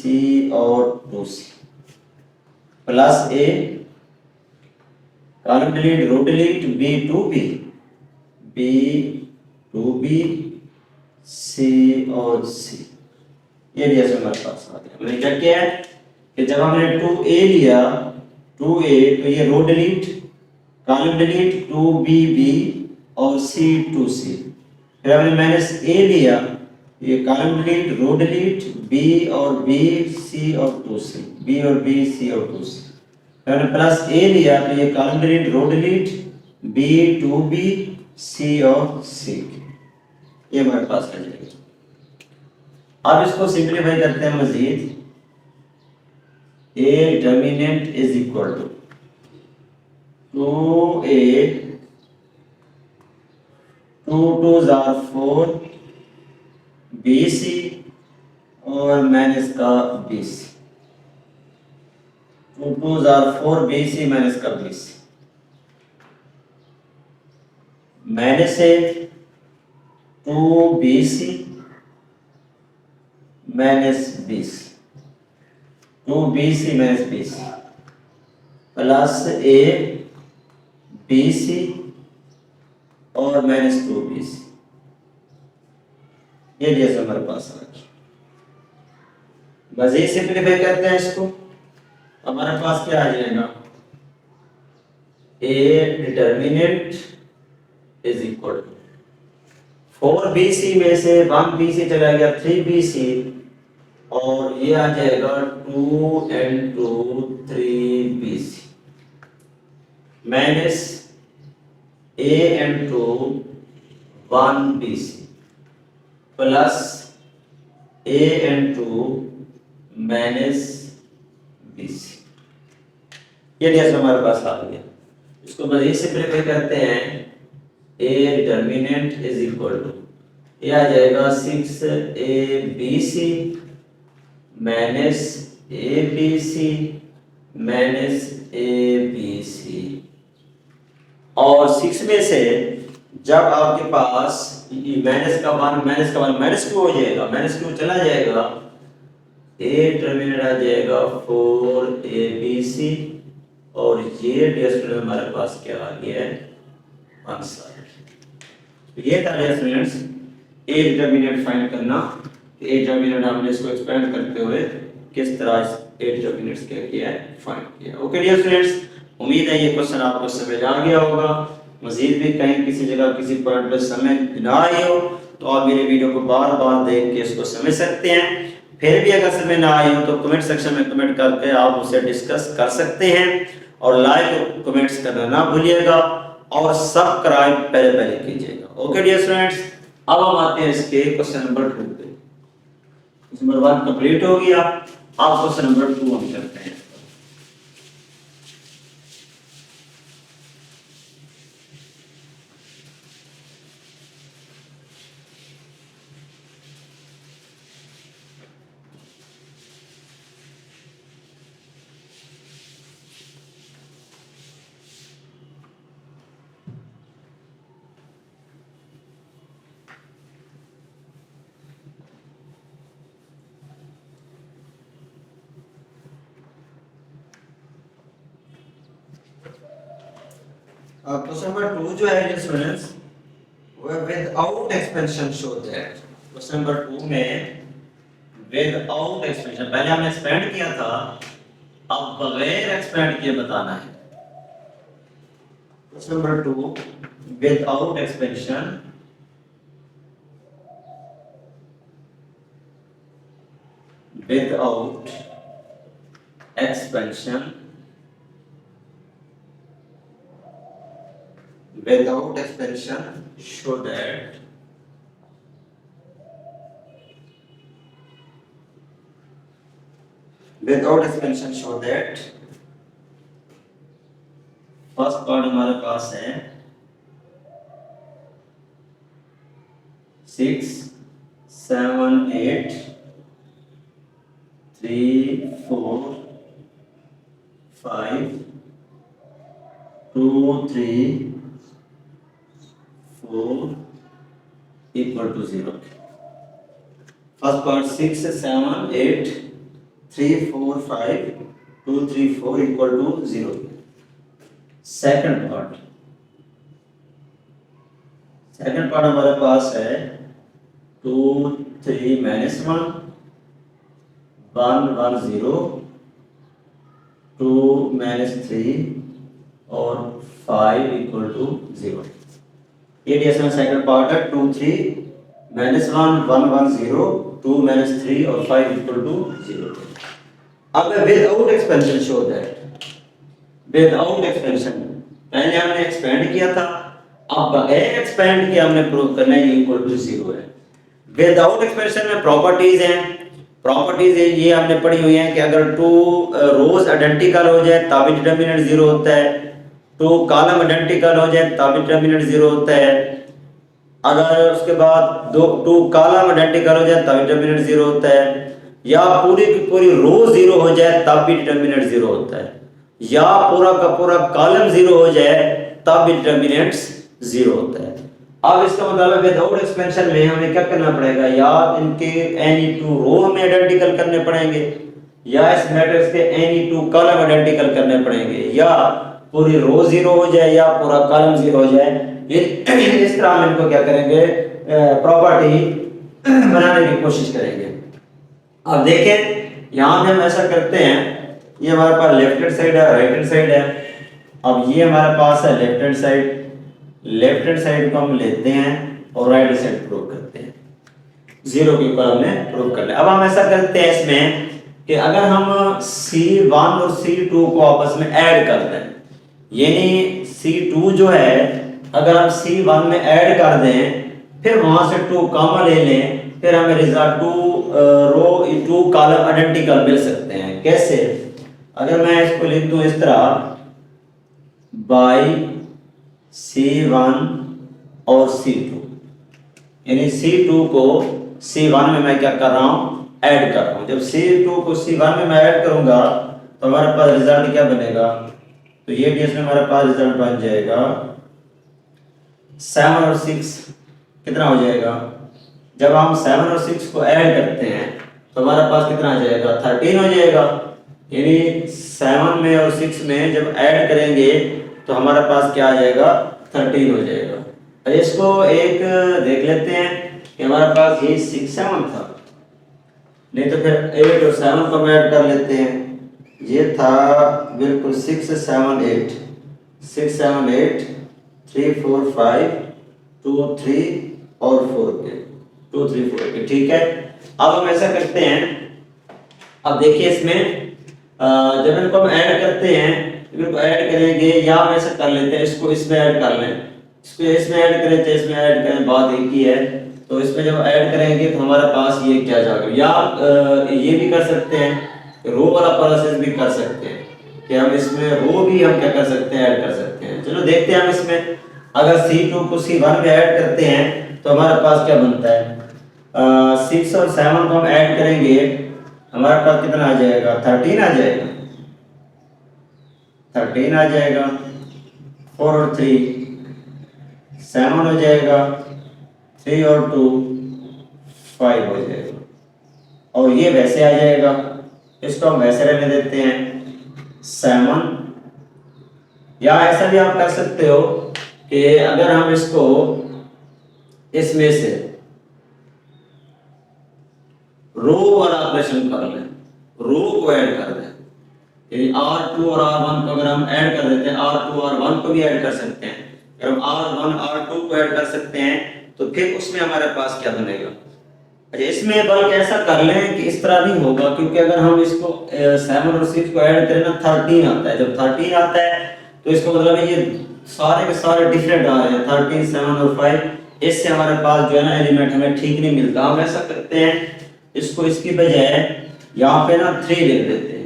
और 2c, plus a, column delete, row delete, b 2b b 2b c और c। ये भी ऐसे हमारे पास आ गया। हमने क्या किया है कि जब हमने 2a लिया, 2a तो ये row delete, column delete, 2bb और c 2c, फिर हमने माइनस a लिया, ये column delete, row delete, b और b c और 2c, b और b c और 2c, फिर हमने प्लस a लिया तो ये column delete, row delete, b 2b c और c, ये हमारे पास आ जाएगा। अब इसको सिंप्लीफाई करते हैं मजीद, a determinant is equal to 2a 2 2s are 4 bc और माइनस का bc, 2 2s are 4 bc माइनस का bc, माइनस है 2bc minus bc, 2bc minus bc, plus A B C और माइनस 2bc, ये जैसे हमारे पास आ गया। मजीद सिंप्लीफाई करते हैं इसको, हमारे पास क्या आ जाएगा, a determinant is equal to 4bc में से 1bc चला गया 3bc, और ये आ जाएगा 2 into 3bc minus a into 1bc plus a into minus bc, ये जैसे हमारे पास आ गया। इसको मजीद सिंप्लीफाई करते हैं, a determinant is equal to, ये आ जाएगा 6abc minus abc minus abc, और 6 में से जब आपके पास माइनस का 1 माइनस 2 हो जाएगा, माइनस 2 चला जाएगा, ए टर्मिनेट आ जाएगा 4abc, और ये डिस्टेंस हमारे पास क्या आ गया है, आंसर। तो ये था स्टूडेंट्स ए डिटर्मिनेंट फाइंड करना। ए डिटर्मिनेंट हमने इसको एक्सपेंड करते हुए किस तरह ए डिटर्मिनेंट्स क्या किया है, फाइंड किया। ओके डियर स्टूडेंट्स, उम्मीद है ये क्वेश्चन आपको समझ आ गया होगा। मजीद भी कहीं किसी जगह किसी पॉइंट पर समझ ना आई हो तो आप मेरे वीडियो को बार बार देख के इसको समझ सकते हैं। फिर भी अगर समझ ना आई हो तो कमेंट सेक्शन में कमेंट करके आप उसे डिस्कस कर सकते हैं, और लाइक और कमेंट्स करना ना भूलिएगा, और सब्सक्राइब पहले कीजिएगा। ओके डियर स्टूडेंट्स, अब हम आते हैं इसके क्वेश्चन नंबर 2 पे। क्वेश्चन नंबर 1 कंप्लीट हो गया, अब क्वेश्चन नंबर 2 हम करते हैं। क्वेश्चन नंबर 2 जो है स्टूडेंट्स, वो without expansion show that. Question number 2 में विदाउट एक्सपेंशन, पहले हमने एक्सपेंड किया था, अब बगैर एक्सपेंड किए बताना है। Question number 2 without expansion, without expansion, without expansion show that first part हमारे पास है 6 7 8 3 4 5 2 3 4 equal to 0। First part 6 7 8 3 4 5 2 3 4 equal to 0। Second part हमारे पास है 2 3 minus 1 1 1 0 2 minus 3 और 5 equal to 0। ये डिस्टेंस सेकंड पार्ट है 2 3 minus 1 1 1 0 2 minus 3 और 5 equal to 0। अब without expansion show that, without expansion पहले हमने एक्सपेंड किया था, अब बगैर एक्सपेंड किया हमने प्रूव करना है इक्वल टू 0 है। विदाउट एक्सपेंशन में प्रॉपर्टीज हैं, प्रॉपर्टीज ये हमने पढ़ी हुई हैं कि अगर 2 रोज आइडेंटिकल हो जाए तब डिटरमिनेंट 0 होता है, 2 कॉलम आइडेंटिकल हो जाए तब डिटरमिनेंट 0 होता है, अगर उसके बाद 2 कॉलम आइडेंटिकल हो जाए तब डिटरमिनेंट 0 होता है, या पूरी की पूरी रो 0 हो जाए तब भी डिटरमिनेंट 0 होता है, या पूरा का पूरा कॉलम 0 हो जाए तब भी डिटरमिनेंट 0 होता है। अब इसका मतलब विदाउट एक्सपेंशन में हमें क्या करना पड़ेगा, या इनके एनी 2 रो हमें आइडेंटिकल करने पड़ेंगे, या इस मैट्रिक्स के एनी टू कॉलम आइडेंटिकल करने पड़ेंगे, या पूरी रो जीरो हो जाए या पूरा कॉलम जीरो हो जाए। इस तरह हम इनको क्या करेंगे, प्रॉपर्टी बनाने की कोशिश करेंगे। अब देखें यहाँ पे हम ऐसा करते हैं, ये हमारे पास लेफ्ट हैंड साइड है, राइट हैंड साइड है। अब ये हमारे पास है left hand side, left hand side को हम लेते हैं और राइट हैंड साइड प्रूव करते हैं, जीरो के ऊपर हमने प्रूव कर लिया। अब हम ऐसा करते हैं इसमें कि अगर हम C1 और C2 को आपस में ऐड कर दें, यानी C2 जो है अगर हम C1 में ऐड कर दें, फिर वहां से 2 कॉमन ले लें, फिर हमें रिजल्ट 2 कॉलम आइडेंटिकल मिल सकते हैं। कैसे? अगर मैं इसको लिख दूं इस तरह, बाई C1 और C2, यानी C2 को C1 में मैं क्या कर रहा हूं, ऐड कर रहा हूं। जब C2 को C1 में मैं ऐड करूंगा तो हमारे पास रिजल्ट क्या बनेगा, तो ये भी इसमें हमारे पास रिजल्ट बन जाएगा 7 और 6 कितना हो जाएगा। जब हम 7 और 6 को ऐड करते हैं तो हमारे पास कितना आ जाएगा, 13 हो जाएगा। यानी 7 में और 6 में जब ऐड करेंगे तो हमारे पास क्या आ जाएगा, 13 हो जाएगा। तो इसको एक देख लेते हैं कि हमारे पास ये 6 7 था, नहीं तो फिर 8 और 7 को ऐड कर लेते हैं। ये था बिल्कुल 6 7 8, 6 7 8, 3 4 5 2 3 और 4 के 2 3 4 के, ठीक है। अब हम ऐसा करते हैं, अब देखिए इसमें जब इनको हम ऐड करते हैं, इनको ऐड करेंगे या हम ऐसा कर लेते हैं, इसको इसमें ऐड कर लें, इसको इसमें ऐड करें तो इसमें ऐड करें, बात एक ही है। तो इसमें जब ऐड करेंगे तो हमारे पास ये क्या जाएगा, या ये भी कर सकते हैं, रो वाला प्रोसेस भी कर सकते हैं कि हम इसमें रो भी हम क्या कर सकते हैं, ऐड कर सकते हैं। चलो देखते हैं हम इसमें, अगर C2 को C1 में ऐड करते हैं तो हमारे पास क्या बनता है, 6 और 7 को हम ऐड करेंगे, हमारे पास कितना आ जाएगा, 13 आ जाएगा, 13 आ जाएगा। 4 और 3 7 हो जाएगा, 3 और 2 5 हो जाएगा, और ये वैसे आ जाएगा, इसको हम वैसे रहने देते हैं 7। या ऐसा भी आप कर सकते हो कि अगर हम इसको इसमें से रो वाला ऑपरेशन कर लें, रो को ऐड कर दें, यानी R2 और R1 को अगर हम ऐड कर देते हैं, R2 और R1 को भी ऐड कर सकते हैं, अगर हम R1 R2 को ऐड कर सकते हैं तो फिर उसमें हमारे पास क्या बनेगा। अच्छा, इसमें बल्कि ऐसा कर लें कि इस तरह नहीं होगा, क्योंकि अगर हम इसको 7 और 6 को ऐड करें ना, 13 आता है। जब 13 आता है तो इसका मतलब है ये सारे के सारे डिफरेंट आ रहे हैं, 13 7 और 5। इससे हमारे पास जो है ना एलिमेंट हमें ठीक नहीं मिलता। हम ऐसा करते हैं, इसको इसकी बजाय यहाँ पे ना 3 लिख देते हैं,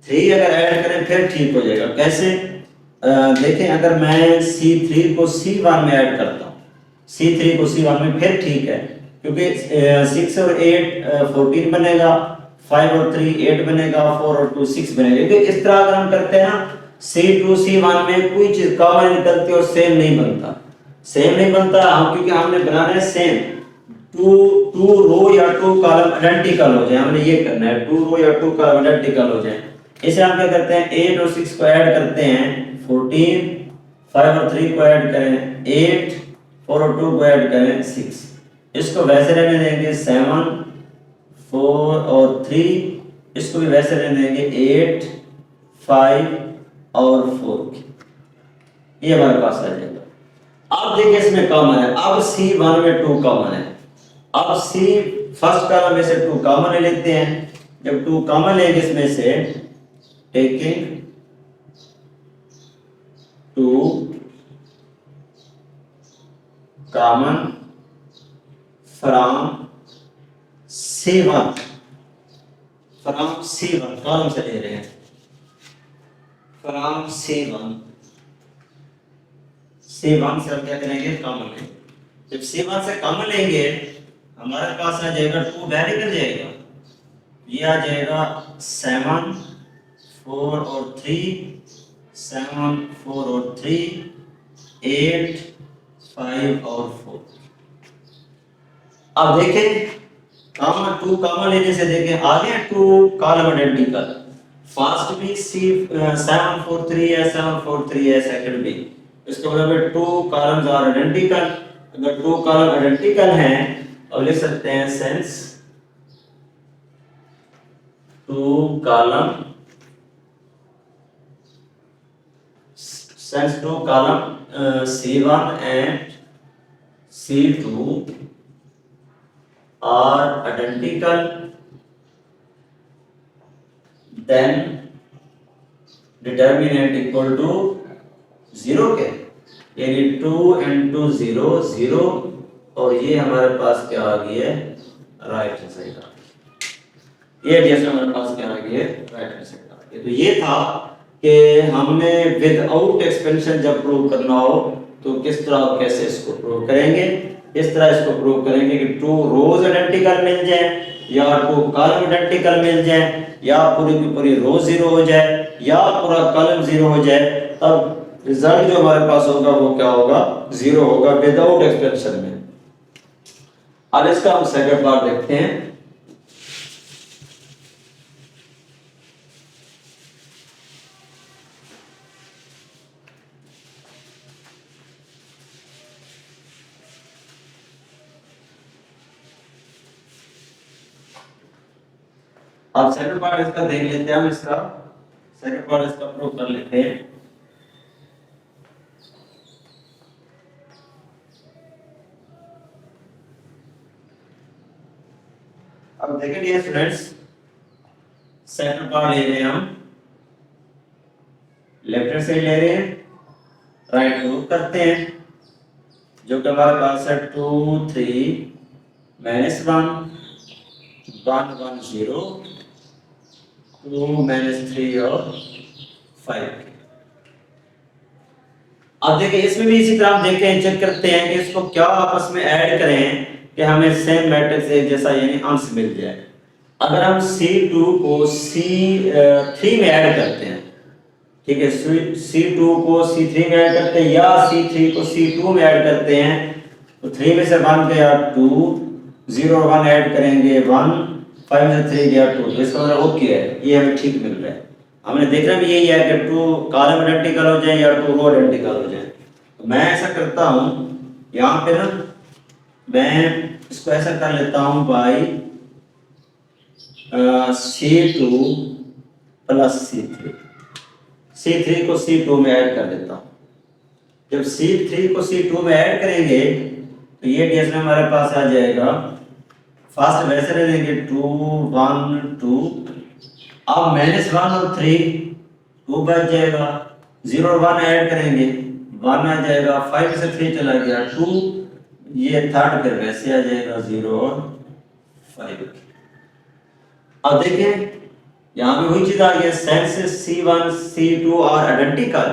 3 अगर ऐड करें फिर ठीक हो जाएगा। कैसे, देखें अगर मैं C3 को C1 में ऐड करता हूँ, C3 को C1 में, फिर ठीक है, क्योंकि 6 और 8 14 बनेगा, 5 और 3 8 बनेगा, 4 और 2 6 बनेगा। क्योंकि इस तरह अगर हम करते हैं ना, C2 C1 में कोई चीज कॉमन निकलती और सेम नहीं बनता, सेम नहीं बनता हम, क्योंकि हमने बनाना है सेम, टू रो या 2 कॉलम आइडेंटिकल हो जाए, हमने ये करना है, 2 रो या 2 कॉलम आइडेंटिकल हो जाए। इसे हम क्या करते हैं, 8 और 6 को ऐड करते हैं 14, 5 और 3 को ऐड करें 8, 4 और 2 को ऐड करें 6, इसको वैसे रहने देंगे 7 4 और 3, इसको भी वैसे रहने देंगे 8 5 और 4, ये हमारे पास आ जाएगा। अब देखिए इसमें कॉमन है, अब C1 में 2 कॉमन है, अब C फर्स्ट कॉलम में से 2 कॉमन ले लेते हैं। जब 2 कॉमन लेंगे इसमें से, taking 2 common from C1, from C1 column से ले रहे हैं, फ्रॉम C1 से हम क्या करेंगे, कॉमन लेंगे। जब C1 से कॉमन लेंगे हमारे पास आ जाएगा 2 बाहर निकल जाएगा, ये आ जाएगा 7 4 और 3, 7 4 और 3, 8 5 और 4। अब देखें कॉमन, टू कॉमन लेने से देखें आगे टू कॉलम आइडेंटिकल, फर्स्ट भी सी 743 है, 743 है, सेकंड भी, इसका मतलब है टू कॉलम्स आर आइडेंटिकल। अगर टू कॉलम आइडेंटिकल हैं और लिख सकते हैं since two column, since two column C1 and C2 are identical, then determinant equal to 0 के, यानी 2 into 0 0, और ये हमारे पास क्या आ गई है, राइट हैंड साइड आ गई। ये जैसे हमारे पास क्या आ गई है, राइट हैंड साइड आ गई। तो ये था कि हमने विदाउट एक्सपेंशन जब प्रूव करना हो तो किस तरह और कैसे इसको प्रूव करेंगे। इस तरह इसको प्रूव करेंगे कि टू रोज आइडेंटिकल मिल जाए या टू कॉलम आइडेंटिकल मिल जाए या पूरी की पूरी रो जीरो हो जाए या पूरा कॉलम जीरो हो जाए, तब रिजल्ट जो हमारे पास होगा वो क्या होगा, जीरो होगा विदाउट एक्सपेंशन में। अब इसका हम सेकंड पार्ट देखते हैं। अब सेकंड पार्ट इसका देख लेते हैं, हम इसका सेकंड पार्ट इसका प्रूव कर लेते हैं। अब देखिए डियर स्टूडेंट्स, सेकंड पार्ट ले रहे हैं हम, लेफ्ट हैंड साइड ले रहे हैं, राइट प्रूव करते हैं। जो कि हमारे पास है 2 3 -1 1 1 0 2 -3 और 5। अब देखिए इसमें भी इसी तरह हम देखते हैं, चेक करते हैं कि इसको क्या आपस में ऐड करें कि हमें सेम मैट्रिक्स एक जैसा यानी अंश मिल जाए। अगर हम C2 को C3 में ऐड करते हैं, ठीक है, C2 को C3 में ऐड करते हैं या C3 को C2 में ऐड करते हैं, तो 3 में से 1 गया 2, 0 1 ऐड करेंगे 1, 5 से 3 गया 2, तो इसका मतलब ओके है, ये हमें ठीक मिल रहा है। हमने देखना भी यही है कि टू कॉलम आइडेंटिकल हो जाए या टू रो आइडेंटिकल हो जाए। तो मैं ऐसा करता हूँ यहाँ पे ना, मैं इसको ऐसा कर लेता हूँ by C2 plus C3, C3 को C2 में ऐड कर देता हूँ। जब C3 को C2 में ऐड करेंगे तो ये केस में हमारे पास आ जाएगा, फर्स्ट वैसे ले लेंगे 2 1 2, अब -1 और 3 2 बच जाएगा, 0 और 1 ऐड करेंगे 1 आ जाएगा, 5 से 3 चला गया 2, ये थर्ड फिर वैसे आ जाएगा 0 और 5। अब देखिए यहाँ भी वही चीज आ गई, since C1 C2 are identical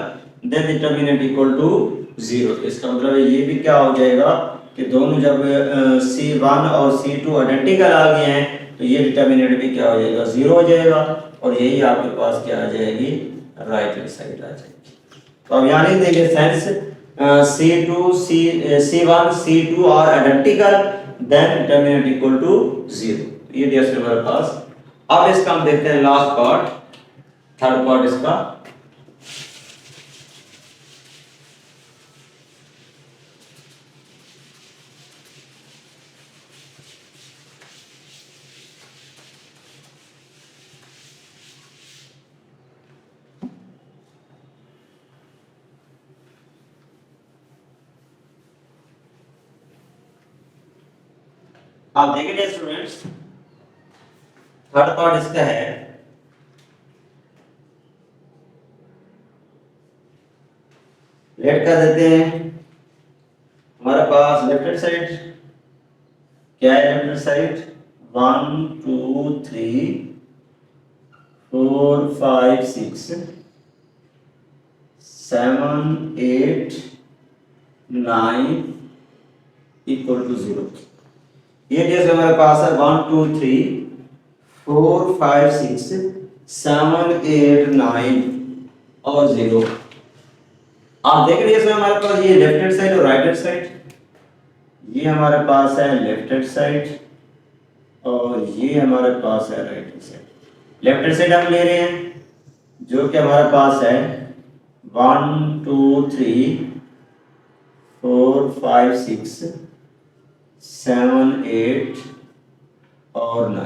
then determinant equal to 0। इसका मतलब है ये भी क्या हो जाएगा कि दोनों जब C1 और C2 आइडेंटिकल आ गए हैं तो ये डिटरमिनेंट भी क्या हो जाएगा, 0 हो जाएगा, और यही आपके पास क्या आ जाएगी, राइट हैंड साइड आ जाएगी। तो अब यहाँ लिख देंगे since C1 C2 are identical then determinant equal to 0। ये डियर हमारे पास। अब इसका हम देखते हैं लास्ट पार्ट, थर्ड पार्ट इसका। आप देखेंगे स्टूडेंट्स, थर्ड पार्ट इसका है, लेट कर देते हैं। हमारे पास लेफ्ट हैंड साइड क्या है, left hand side 1 2 3 4 5 6 7 8 9 equal to 0। ये जैसे हमारे पास है 1 2 3 4 5 6 7 8 9 और 0। आप देख रहे हैं इसमें हमारे पास ये लेफ्ट हैंड साइड और राइट हैंड साइड, ये हमारे पास है लेफ्ट हैंड साइड और ये हमारे पास है right hand side. Left hand side हम ले रहे हैं जो कि हमारे पास है 1 2 3 4 5 6 7 8 और 9।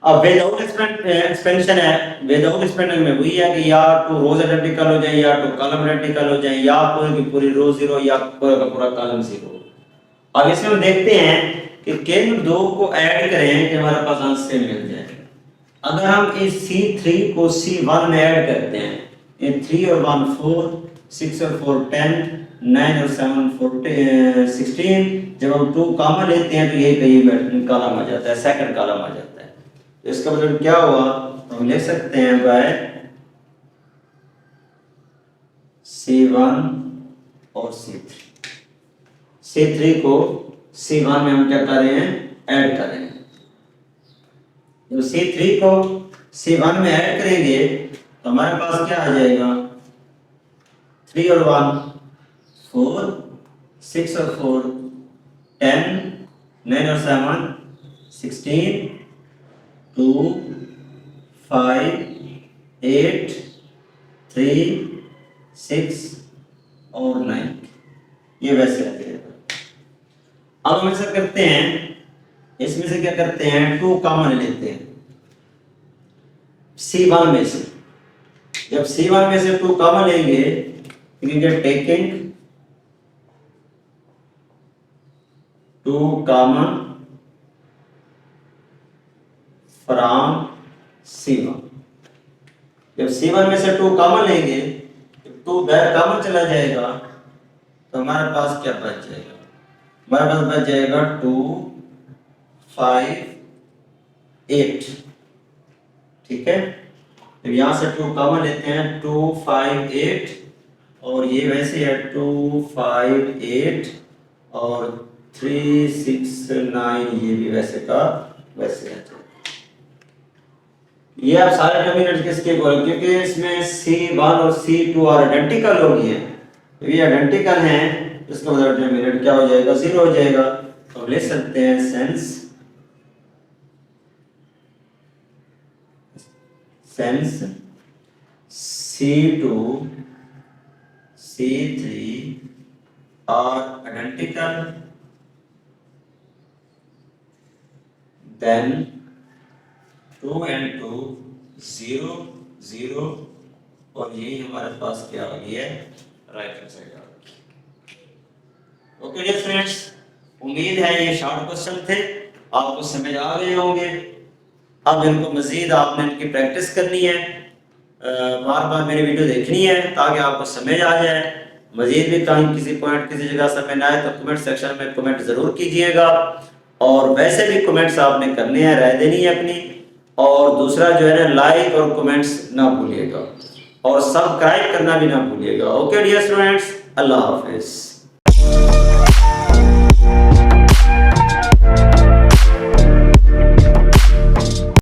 अब विदाउट एक्सपेंशन है, विदाउट एक्सपेंशन में वही है कि या तो रोज आइडेंटिकल हो जाए या तो कॉलम आइडेंटिकल हो जाए या पूरी की पूरी रो जीरो या पूरा का पूरा कॉलम जीरो। अब इसमें हम देखते हैं कि किन दो को ऐड करें कि हमारे पास आंसर मिल जाए। अगर हम इस C3 को C1 में ऐड करते हैं, ये 3 और 1 4, 6 और 4 10, 9 और 7 16, जब हम 2 कॉमन लेते हैं तो ये कहीं कॉलम आ जाता है, सेकंड कॉलम आ जाता है। तो इसका मतलब क्या हुआ, हम लिख सकते हैं बाय C1 और C3। C3 को C1 में हम क्या कर रहे हैं, ऐड कर रहे हैं। जब C3 को C1 में ऐड करेंगे तो हमारे पास क्या आ जाएगा, 3 और 1 4, 6 और 4 10, 9 और 7 16, 2 5 8 3 6 और 9, ये वैसे आ जाएगा। अब हम ऐसा करते हैं, इसमें से क्या करते हैं, 2 कॉमन लेते हैं C1 में से। जब C1 में से 2 कॉमन लेंगे टेकिंग 2 कॉमन फ्रॉम C1। जब C1 में से 2 कॉमन लेंगे, 2 बाहर कॉमन चला जाएगा तो हमारे पास क्या बच जाएगा, हमारे पास बच जाएगा 2 5 8। ठीक है, तो यहां से 2 कॉमन लेते हैं, 2 5 8 और ये वैसे है 2 5 8 और 3 6 9, ये भी वैसे का वैसे है। ये आप सारे टर्मिनेट किसके बोल, क्योंकि इसमें C1 और C2 और आइडेंटिकल हो गए हैं, तो ये आइडेंटिकल हैं, इसका मतलब टर्मिनेट क्या हो जाएगा, 0 हो जाएगा। तो हम ले सकते हैं sense C2 C3 are identical, then 2 and 2 0 0 और यही हमारे पास क्या आ गया है, राइट हैंड साइड आ गई। ओके डियर फ्रेंड्स, उम्मीद है ये शॉर्ट क्वेश्चन थे, आपको समझ आ गए होंगे। अब इनको मजीद आपने इनकी प्रैक्टिस करनी है, बार बार मेरी वीडियो देखनी है ताकि आपको समझ आ जाए। मजीद भी कहीं किसी पॉइंट किसी जगह समझ ना आए तो कमेंट सेक्शन में कमेंट ज़रूर कीजिएगा, और वैसे भी कमेंट्स आपने करने हैं, राय देनी है अपनी। और दूसरा जो है ना, लाइक और कमेंट्स ना भूलिएगा और सब्सक्राइब करना भी ना भूलिएगा। ओके डियर स्टूडेंट्स, अल्लाह हाफिज़।